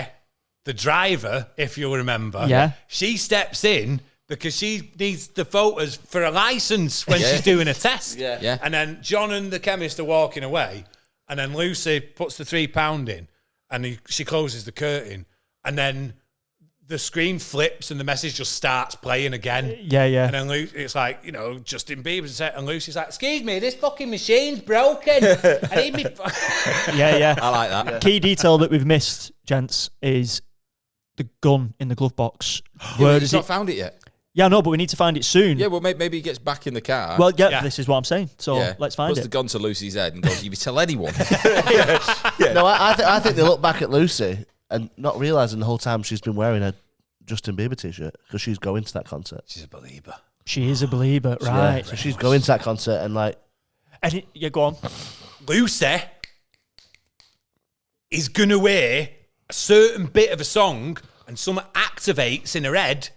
the driver, if you'll remember, Yeah. she steps in because she needs the photos for a license when she's doing a test. Yeah. And then John and the chemist are walking away, and then Lucy puts the £3 in, and she closes the curtain, and then the screen flips and the message just starts playing again. Yeah, yeah. And then it's like, Justin Bieber's set, and Lucy's like, excuse me, this fucking machine's broken. I need me... Yeah. I like that. Key detail that we've missed, gents, is the gun in the glove box. Where He's does not it? found it yet. Yeah, no, but we need to find it soon. Yeah, well, maybe he gets back in the car. Well, yeah, Yeah. this is what I'm saying. So let's find Puts it. the gun to Lucy's head and goes, if you tell anyone. No, I think they look back at Lucy and not realising the whole time she's been wearing a Justin Bieber t-shirt because she's going to that concert. She's a believer. She is a believer, Yeah, right? so she's going to that concert and like, And yeah, go on. Lucy is going to wear a certain bit of a song and something activates in her head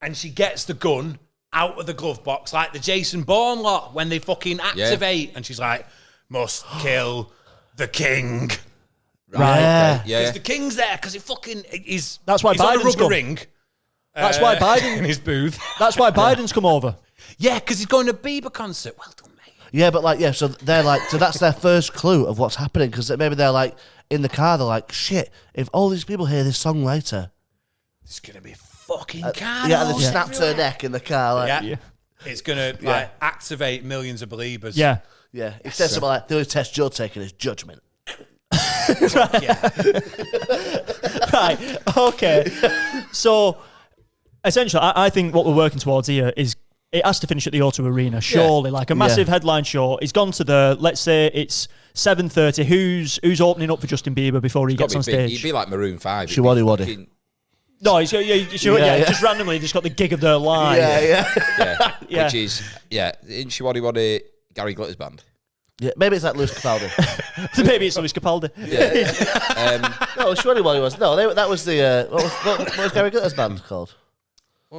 and she gets the gun out of the glove box like the Jason Bourne lot when they fucking activate and she's like, must kill the king. Right. Yeah. Okay. Yeah. Because the king's there because he's That's why he's on a Biden's rubber come. ring. That's why Biden. In his booth. That's why Biden's come over. Yeah, because he's going to a Bieber concert. Well done, mate. yeah, but like, yeah, so they're like, so that's their first clue of what's happening because maybe they're like, in the car, they're like, shit, if all these people hear this song later. It's going to be fucking carnage. Yeah, and they snapped her neck in the car. Like, Yeah. It's going to like activate millions of believers. Yeah. yeah. It says something like, the only test you're taking is judgment. Right. Okay. So, essentially, I think what we're working towards here is it has to finish at the O2 Arena, surely. Like a massive headline show. He's gone to the, let's say it's 7:30. Who's opening up for Justin Bieber before he gets on Big. stage? He'd be like Maroon 5. He'd be Shiwaddy Waddy. fucking- No, he's just randomly just got the gig of their life. Yeah. Yeah. Which is, in Shiwaddy Waddy, Gary Glitter's band. Yeah, maybe it's like Lewis Capaldi. So maybe it's Luis Capaldi. No, surely what he was. No, that was the what was Gary Glitter's band called?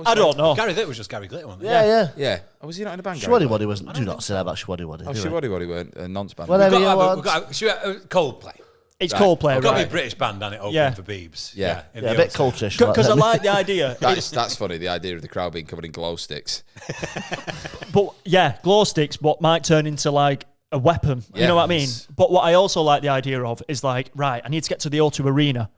I don't know. Gary Glitter was just Gary Glitter, wasn't it? Yeah. Yeah. Oh, was he not in a band? Shwaddy Waddy wasn't. Do not say that about Shwaddy Waddy. Oh, Shiwaddy Waddy weren't a nonce band. Whatever We've you got want. Coldplay. It's Right. Coldplay, It's got to be a right? British band, and it opening Yeah. for Biebs. Yeah. in Yeah, a the bit O2. cultish. Because I them. like the idea. That's funny, the idea of the crowd being covered in glow sticks. But yeah, glow sticks, what might turn into like a weapon. You Yeah. know what I mean? But what I also like the idea of is like, right, I need to get to the O2 Arena.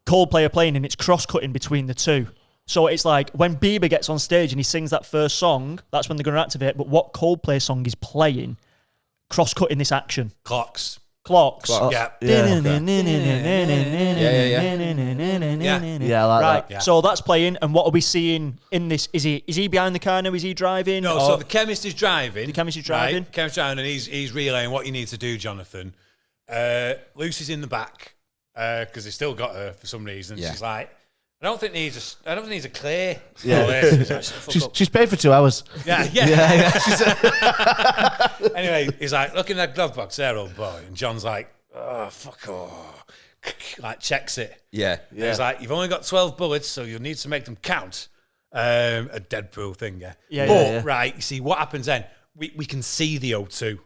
Coldplay are playing and it's cross-cutting between the two. So it's like when Bieber gets on stage and he sings that first song, that's when they're going to activate. But what Coldplay song is playing, cross-cutting this action. Clocks. Clocks. Yeah. Yeah, Yeah, yeah, I like right. that. Yeah. So that's playing, and what are we seeing in this? Is he behind the car now? Is he driving? No, Or- so the chemist is driving. The chemist is driving. Right? Chemist driving, and he's relaying what you need to do, Jonathan. Lucy's in the back because they still got her for some reason. Yeah. She's like, I don't think needs a clear. Yeah. She's like, "Shut the fuck up." She's paid for 2 hours. Yeah. Anyway, he's like, look in that glove box there, old boy. And John's like, oh, fuck off. like checks it. Yeah. And he's like, you've only got 12 bullets, so you'll need to make them count. A Deadpool thing, But, right, you see, what happens then? We can see the O2,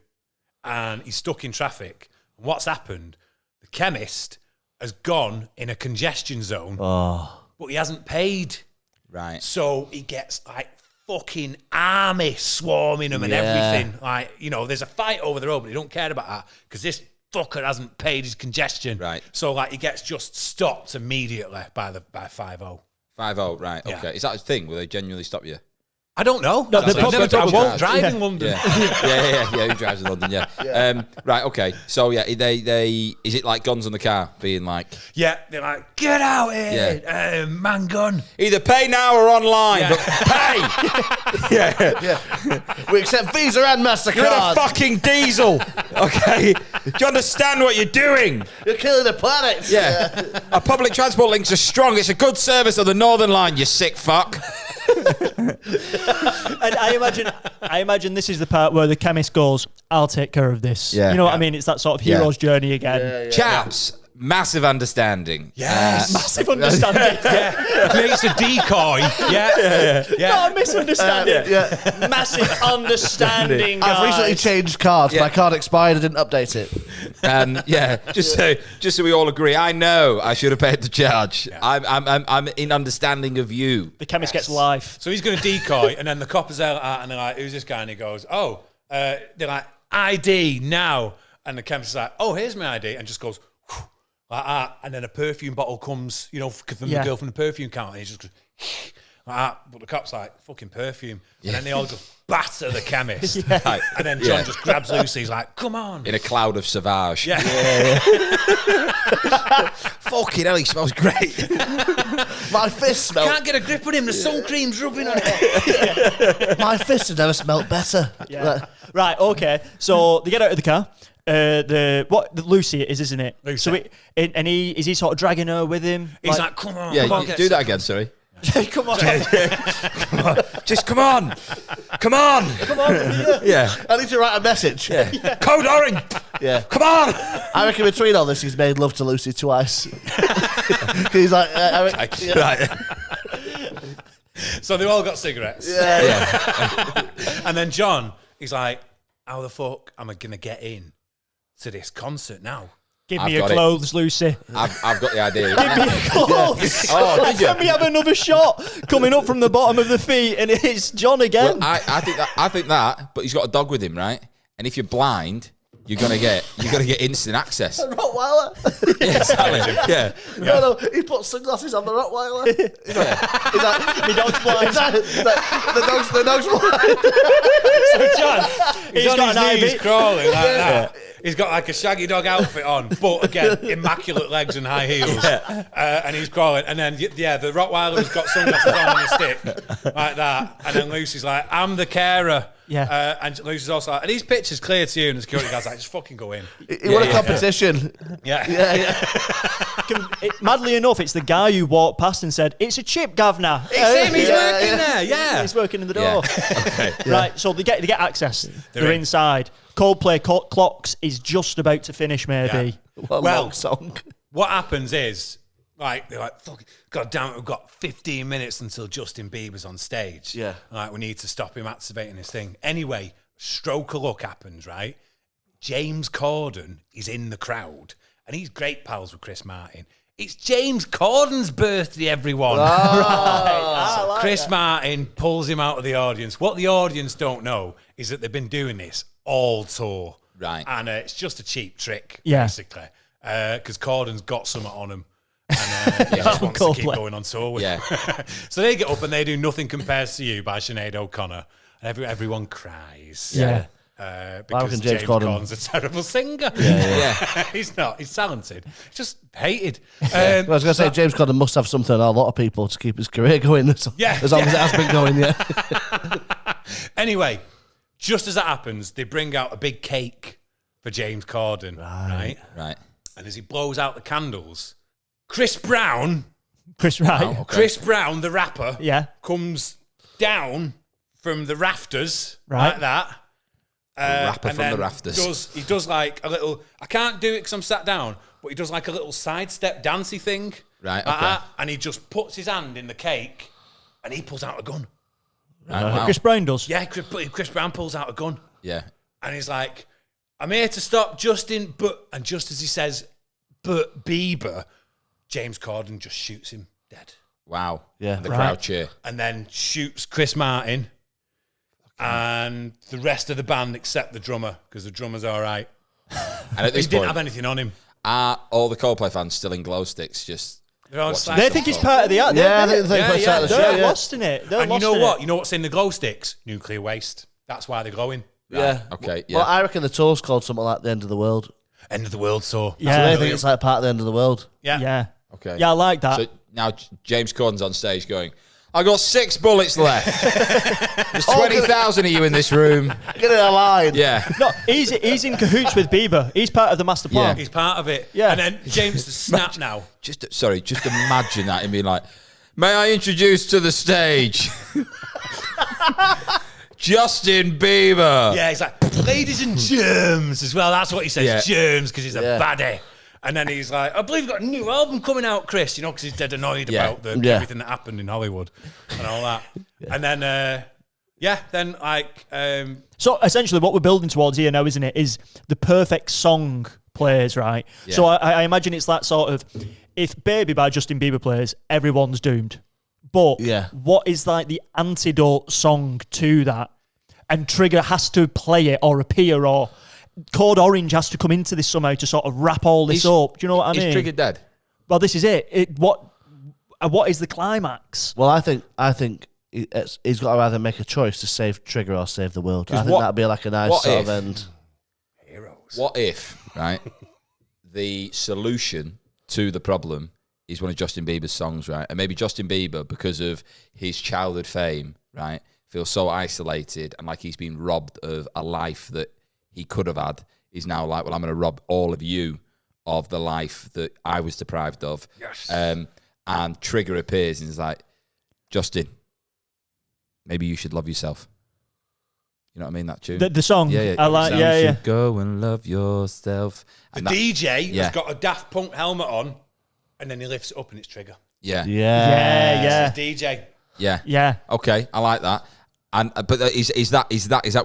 and he's stuck in traffic. And what's happened? The chemist has gone in a congestion zone, but he hasn't paid. Right. So he gets, like, fucking army swarming him and everything. Like, you know, there's a fight over the road, but he don't care about that, because this fucker hasn't paid his congestion. Right. So, like, he gets just stopped immediately by 5-0. 5-0 right, okay. Yeah. Is that a thing? Will they genuinely stop you? I don't know. No, I won't drive in London. Yeah. Who drives in London? Yeah. Right. Okay. So yeah, they is it like guns on the car being like? Yeah, they're like, get out here, Mangun. Either pay now or online, but pay. We accept Visa and You're MasterCard. a fucking diesel. Okay. Do you understand what you're doing? You're killing the planet. Yeah. Our public transport links are strong. It's a good service of the Northern Line. You sick fuck. And I imagine this is the part where the chemist goes, I'll take care of this. Yeah. You know what I mean? It's that sort of hero's journey again. Chaps, massive understanding. Yes. Massive understanding. It's a decoy. Yeah. Not a misunderstanding. Massive understanding, guys. I've recently changed cards. My card expired. I didn't update it. Just so we all agree, I know I should have paid the charge. Yeah. I'm in understanding of you. The chemist gets life. So he's going to decoy, and then the coppers are out, and they're like, who's this guy? And he goes, they're like, ID now. And the chemist is like, oh, here's my ID. And just goes, like that. And then a perfume bottle comes, you know, from the girl from the perfume counter. And he just goes, like that. But the cop's like, fucking perfume. And then they all just batter the chemist. Right. And then John just grabs Lucy. He's like, come on. In a cloud of Sauvage. Yeah. Fucking hell, he smells great. My fist smelled. Can't get a grip on him. The sun cream's rubbing on it. My fist had never smelled better. Right, okay. So they get out of the car. Lucy it is, isn't it? Lucy. So is he sort of dragging her with him? He's like, come on. Yeah, come on, do that again, sorry. come on. Just come on. Come on. Yeah. I need to write a message. Code orange. Yeah. Come on. I reckon between all this, he's made love to Lucy twice. He's like, Right. So they've all got cigarettes. Yeah. And then John, he's like, how the fuck am I going to get in to this concert now? Give I've me your got it. clothes, Lucy. I've got the idea. Give me your clothes. Oh, did you? Let me have another shot coming up from the bottom of the feet, and it's John again. Well, I think that, but he's got a dog with him, right? And if you're blind, you're gonna get instant access. Rottweiler. Yeah, exactly. Yeah. No, he put sunglasses on the Rottweiler. He's like, My dog's blind. the dog's blind. So John, he's on his knees crawling like that. He's got like a shaggy dog outfit on, but again, immaculate legs and high heels. And he's crawling. And then, the Rottweiler's got sunglasses on a stick, like that. And then Lucy's like, I'm the carer. Yeah. And Lucy's also like, are these pictures clear to you? And the security guy's like, just fucking go in. He won a competition. Yeah. Madly enough, it's the guy who walked past and said, "It's a chip, governor." It's him, he's working there, yeah. He's working in the door. Yeah. Okay. Right, so they get access. They're inside. Coldplay Clocks is just about to finish, maybe. What a long song. What happens is, like, they're like, fuck, God damn it, we've got 15 minutes until Justin Bieber's on stage. Yeah. Like, we need to stop him activating his thing. Anyway, stroke of luck happens, right? James Corden is in the crowd, and he's great pals with Chris Martin. It's James Corden's birthday, everyone. Chris Martin pulls him out of the audience. What the audience don't know is that they've been doing this all tour. Right. And it's just a cheap trick, Yeah. basically. Because Corden's got something on him. And he just wants to keep going on tour with him. So they get up and they do Nothing Compares to You by Sinead O'Connor. And everyone cries. Yeah. Because James Corden's a terrible singer. Yeah. He's not. He's talented. Just hated. I was going to say, James Corden must have something on a lot of people to keep his career going as long as it has been going, Anyway, just as that happens, they bring out a big cake for James Corden. Right. And as he blows out the candles, Chris Brown, Chris Brown, the rapper, comes down from the rafters like that. Rapper from the rafters. He does like a little, I can't do it because I'm sat down, but he does like a little sidestep dancey thing. Right, like okay. that, and he just puts his hand in the cake and he pulls out a gun. Right, wow. Chris Brown does. Yeah, Chris Brown pulls out a gun. Yeah. And he's like, I'm here to stop Justin, and just as he says, but Bieber, James Corden just shoots him dead. Wow. Yeah. And the crowd cheer. And then shoots Chris Martin and the rest of the band except the drummer, because the drummer's all right. And at He this didn't point, have anything on him. are all the Coldplay fans still in glow sticks? Just They're all watching like- They think it's part of the act. Yeah, I They're, think they think it's part of the they're show. Yeah. lost in it. They're And you lost know in what? it. You know what's in the glow sticks? Nuclear waste. That's why they're glowing. Yeah. Okay, yeah. Well, I reckon the tour's called something like The End of the World. End of the world tour. Yeah. So they think it's like part of the end of the world. Yeah. Yeah. Okay. Yeah, I like that. So now James Corden's on stage going, I got 6 bullets left. There's 20,000 of you in this room. Get in a line. Yeah. No, he's in cahoots with Bieber. He's part of the master plan. He's part of it. Yeah. And then James to snap now. Just imagine that and being like, may I introduce to the stage Justin Bieber. Yeah, he's like, ladies and germs as well. That's what he says, Yeah. germs, because he's a Yeah. baddie. And then he's like, I believe you've got a new album coming out, Chris, you know, because he's dead annoyed Yeah. about Yeah. everything that happened in Hollywood and all that. And then, then like, So essentially, what we're building towards here now, isn't it, is the perfect song plays, right? Yeah. So I imagine it's that sort of, if Baby by Justin Bieber plays, everyone's doomed. But Yeah. what is like the antidote song to that? And Trigger has to play it or appear, or Code Orange has to come into this somehow to sort of wrap all this up. Do you know what I mean? Is Trigger dead? Well, this is it. What is the climax? Well, I think he's got to either make a choice to save Trigger or save the world. I 'Cause think what- that'd be like a nice what sort if- of end. What if, right, the solution to the problem is one of Justin Bieber's songs, right? And maybe Justin Bieber, because of his childhood fame, right, feels so isolated and like he's been robbed of a life that he could have had, is now like, well, I'm going to rob all of you of the life that I was deprived of. Yes. And Trigger appears and is like, Justin, maybe you should love yourself. You know what I mean? That tune. The song. Yeah, yeah. I like. You Yeah, should go and love yourself. the And that- DJ yeah. has got a Daft Punk helmet on, and then he lifts it up and it's Trigger. yeah, yeah, yeah, It's DJ. yeah. yeah. Okay, I like that. And but is that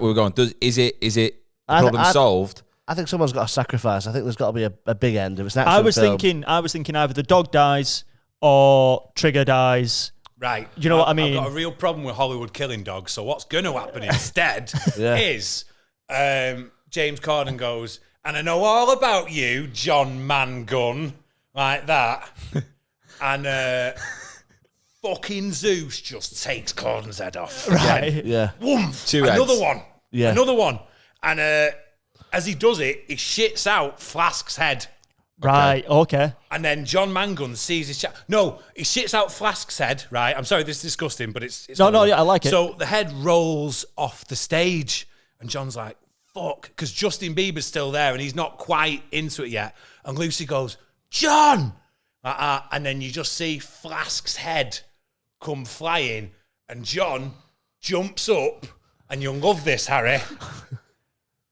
where we're going? Is it the I- problem I- solved? I think someone's got to sacrifice. I think there's got to be a big end. If it's an I action was film. thinking either the dog dies or Trigger dies. Right. You know what I mean? I've got a real problem with Hollywood killing dogs. So what's going to happen instead Yeah. is James Corden goes, and I know all about you, John Mangun, like that. And fucking Zeus just takes Corden's head off. Right. Yeah. Woomph, 2 another heads. one. Yeah. Another one. And as he does it, he shits out Flask's head. Right. Okay. And then John Mangun sees his No, he shits out Flask's head, right? I'm sorry, this is disgusting, but it's No, yeah, I like it. So the head rolls off the stage, and John's like, fuck, because Justin Bieber's still there, and he's not quite into it yet. And Lucy goes, John! And then you just see Flask's head come flying, and John jumps up, and you'll love this, Harry.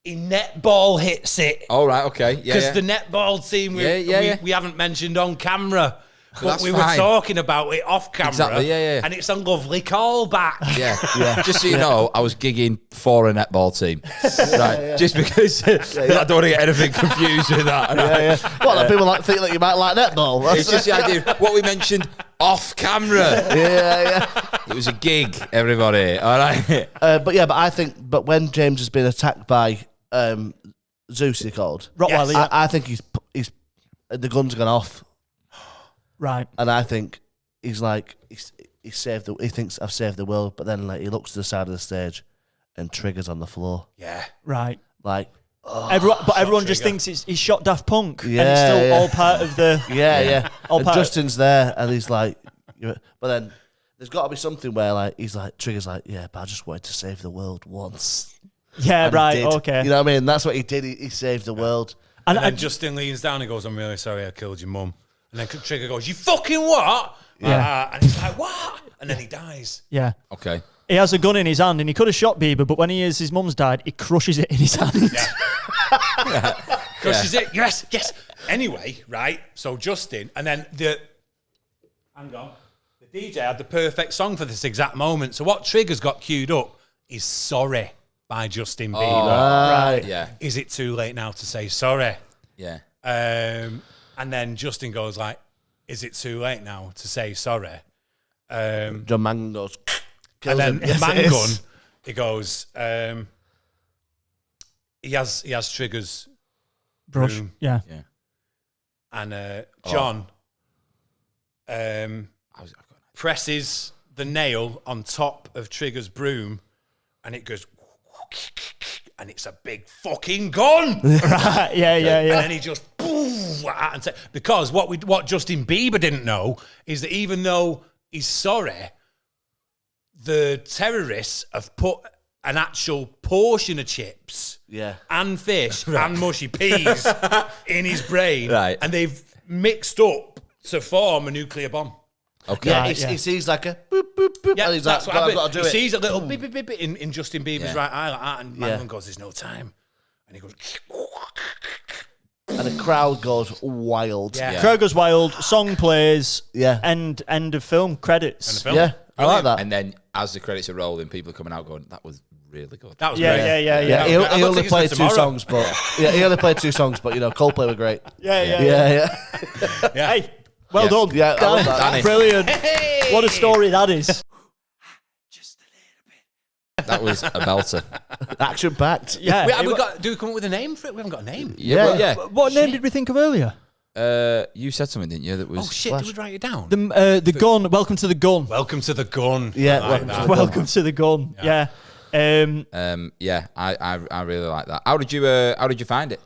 He netball hits it. All right, okay, yeah. Because yeah. the netball team we haven't mentioned on camera, but that's we fine. were talking about it off camera. Exactly, yeah. And it's a lovely callback. Yeah. Just so you know, I was gigging for a netball team, right? Just because I don't want to get anything confused with that. Right? Yeah. Well, people think that you might like netball. It's just the idea. What we mentioned off camera. yeah. It was a gig, everybody. All right. But when James has been attacked by Zeus, he called Rottweiler. Yes. Yeah. I think he's the gun's gone off, Right. and I think he's like he thinks I've saved the world, but then like he looks to the side of the stage, and Trigger's on the floor, Yeah. Right. like Everyone just Trigger. thinks he's shot Daft Punk, and it's Yeah, still yeah. all part of the. yeah. All And part- Justin's there, and he's like, but then there's got to be something where like he's like Trigger's like, yeah, but I just wanted to save the world once. Yeah. And he Right. did. Okay. You know what I mean? That's what he did. He saved the world. And then Justin leans down and goes, I'm really sorry I killed your mum. And then Trigger goes, you fucking what? Yeah. And he's like, what? And then he dies. Yeah. Okay. He has a gun in his hand, and he could have shot Bieber, but when he hears his mum's died, he crushes it in his hand. Crushes it. Yes. Anyway, right, so Justin, and then the DJ had the perfect song for this exact moment. So what Triggers got queued up is Sorry by Justin Bieber. Right. Yeah. Is it too late now to say sorry? Yeah. And then Justin goes like, is it too late now to say sorry? John Mangun goes. And then Yes, it Mangun, is. he goes, he has Triggers Brush. broom. Yeah. Yeah. And John presses the nail on top of Trigger's broom, and it goes, and it's a big fucking gun. Right. Yeah. And then he just because what Justin Bieber didn't know is that even though he's sorry, the terrorists have put an actual portion of chips and fish and mushy peas in his brain, Right. and they've mixed up to form a nuclear bomb. Okay. Yeah, he sees like a boop, boop, boop. Yeah, and he's that's like, what I've got to do he it. sees a little beep, beep, beep, beep in Justin Bieber's Yeah. right eye like that, and Yeah. Mangun goes, "There's no time," and he goes, And the crowd goes wild. Yeah. Crowd goes wild. Song plays. Yeah. End of film credits. film. Yeah, I like that. And then as the credits are rolling, people are coming out going, that was really good. That was Yeah. great. Yeah, I he don't only think it's played for two tomorrow. songs, but he only played two songs, but Coldplay were great. Yeah. Yeah. Hey, well Yeah. done. Yeah, I love that. Danny. Brilliant. What a story that is. That was a belter. Action packed. Yeah. Do we come up with a name for it? We haven't got a name. Yeah. Yeah. What name did we think of earlier? You said something, didn't you? That was. Oh shit! Did we write it down? The gun. Welcome to the gun. Welcome to the gun. Yeah, I like welcome that. to the Welcome to the gun. Yeah. Yeah. I really like that. How did you find it?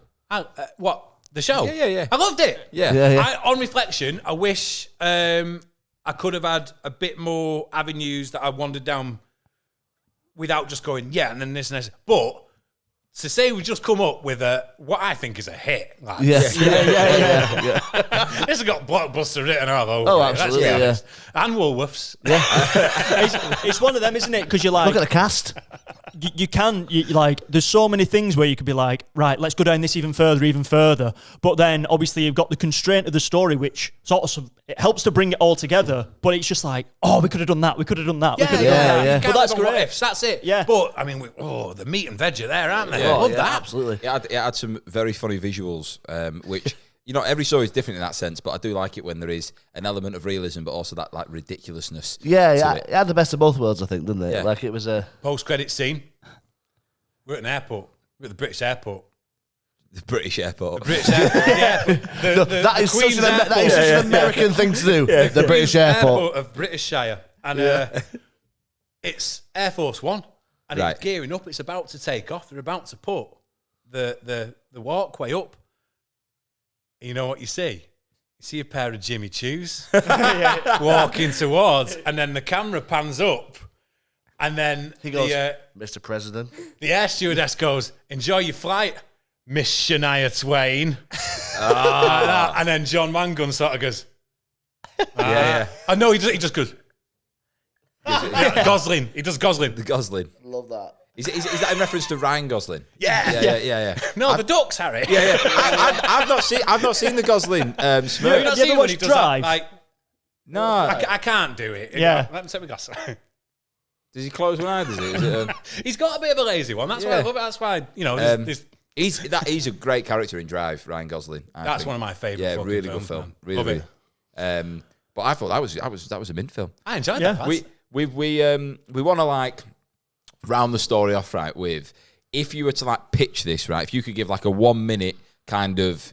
What the show? Yeah. I loved it. Yeah. On reflection, I wish I could have had a bit more avenues that I wandered down without just going and then this and this. But to say we just come up with what I think is a hit. Like, Yeah. This has got blockbuster written all over. Oh, it, let's absolutely, be yeah. honest. And Woolworths. It's one of them, isn't it? Because you're like, Look at the cast. you like, there's so many things where you could be like, right, let's go down this even further. But then obviously you've got the constraint of the story, which sort of it helps to bring it all together. But it's just like, oh, we could have done that. We could have done that. We could have done that. yeah. You can't But that's live on what great. ifs, that's it. Yeah. But I mean, the meat and veg are there, aren't they? Yeah. I love Yeah, that. absolutely. It had some very funny visuals, which every story is different in that sense. But I do like it when there is an element of realism, but also that like ridiculousness. Yeah, to yeah. it. It had the best of both worlds, I think, didn't it? Yeah. Like it was a. Post-credit scene. We're at an airport. We're at the British airport. The British airport. British airport. Yeah. That is such Queen's an Airport. American thing to do. The British Queen's airport. of British Shire. And it's Air Force One. And Right. it's gearing up. It's about to take off. They're about to put the walkway up. You know what you see? You see a pair of Jimmy Choos walking towards, and then the camera pans up, and then He goes, the Mr. President. air stewardess goes, "Enjoy your flight, Miss Shania Twain." Like that. And then John Mangun sort of goes, Yeah. I know he just goes, Gosling. He does Gosling. The Gosling. Love that. Is that in reference to Ryan Gosling? Yeah. Yeah. No, the ducks, Harry. Yeah. I've not seen the Gosling Have you smirk. not you seen ever when he watched does that? Drive? Like, No. I can't do it. Yeah. Let me take my glasses. Does he close one eye? Does he? Is it, He's got a bit of a lazy one. That's why I Yeah. love it. That's why, there's he's a great character in Drive, Ryan Gosling. that's one of my favourite. Yeah, fucking really films, good film. man. Really, Love really. it. But I thought that was a mint film. I enjoyed Yeah. that. We want to like round the story off right with, if you were to like pitch this right, if you could give like a 1 minute kind of,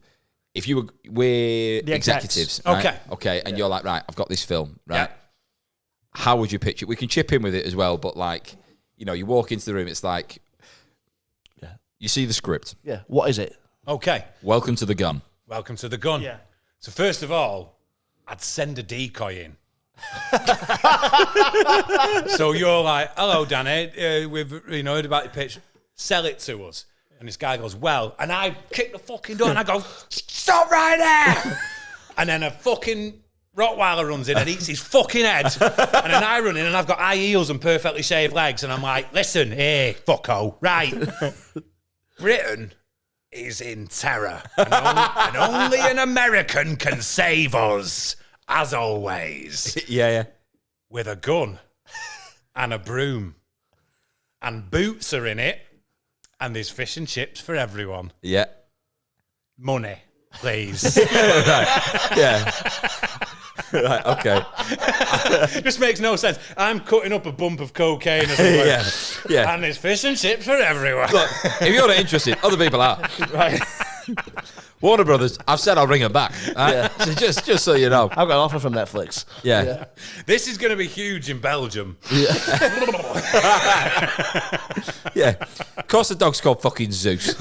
if we're The execs. executives, right? Okay, and you're like, right, I've got this film, right? Yeah. How would you pitch it? We can chip in with it as well, but like, you walk into the room, it's like, you see the script. Yeah. What is it? Okay. Welcome to the Gun. Welcome to the Gun. Yeah. So first of all, I'd send a decoy in. So you're like, hello, Danny, we've heard about your pitch. Sell it to us. And this guy goes, well, and I kick the fucking door and I go, stop right there. And then a fucking Rottweiler runs in and eats his fucking head. And then I run in and I've got high heels and perfectly shaved legs. And I'm like, listen, hey, fucko, right. Britain is in terror. And only an American can save us, as always. Yeah. With a gun and a broom. And boots are in it. And there's fish and chips for everyone. Yeah. Money, please. Yeah. Right, okay. Just makes no sense. I'm cutting up a bump of cocaine or something. Yeah. And there's fish and chips for everyone. Look, if you're not interested, other people are. Right. Warner Brothers, I've said I'll ring them back. Right? So just so you know. I've got an offer from Netflix. Yeah. This is going to be huge in Belgium. Yeah. Of course the dog's called fucking Zeus.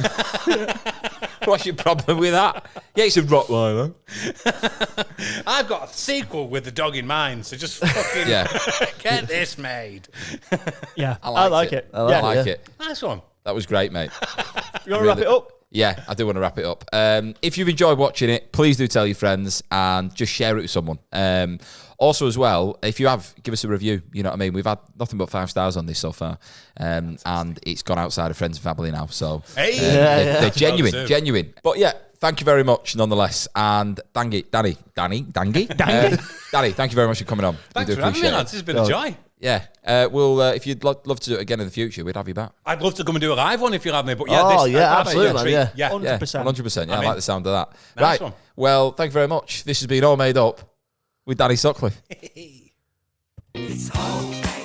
What's your problem with that? Yeah, it's a Rottweiler. I've got a sequel with the dog in mind, so just fucking get this made. Yeah, I like it. it. I like it. Nice one. That was great, mate. You want to wrap it up? Yeah, I do want to wrap it up. If you've enjoyed watching it, please do tell your friends and just share it with someone. Also, as well, if you have, give us a review. You know what I mean? We've had nothing but 5 stars on this so far. And it's gone outside of friends and family now. So they're genuine. But yeah, thank you very much nonetheless. And Danny, thank you very much for coming on. Thanks we do for having me, lads. This has been a joy. Yeah. If you'd love to do it again in the future, we'd have you back. I'd love to come and do a live one if you'll have me. But absolutely. Yeah. 100%. Yeah, I like the sound of that. Nice right. one. Well, thank you very much. This has been All Made Up with Danny Sutcliffe. It's all made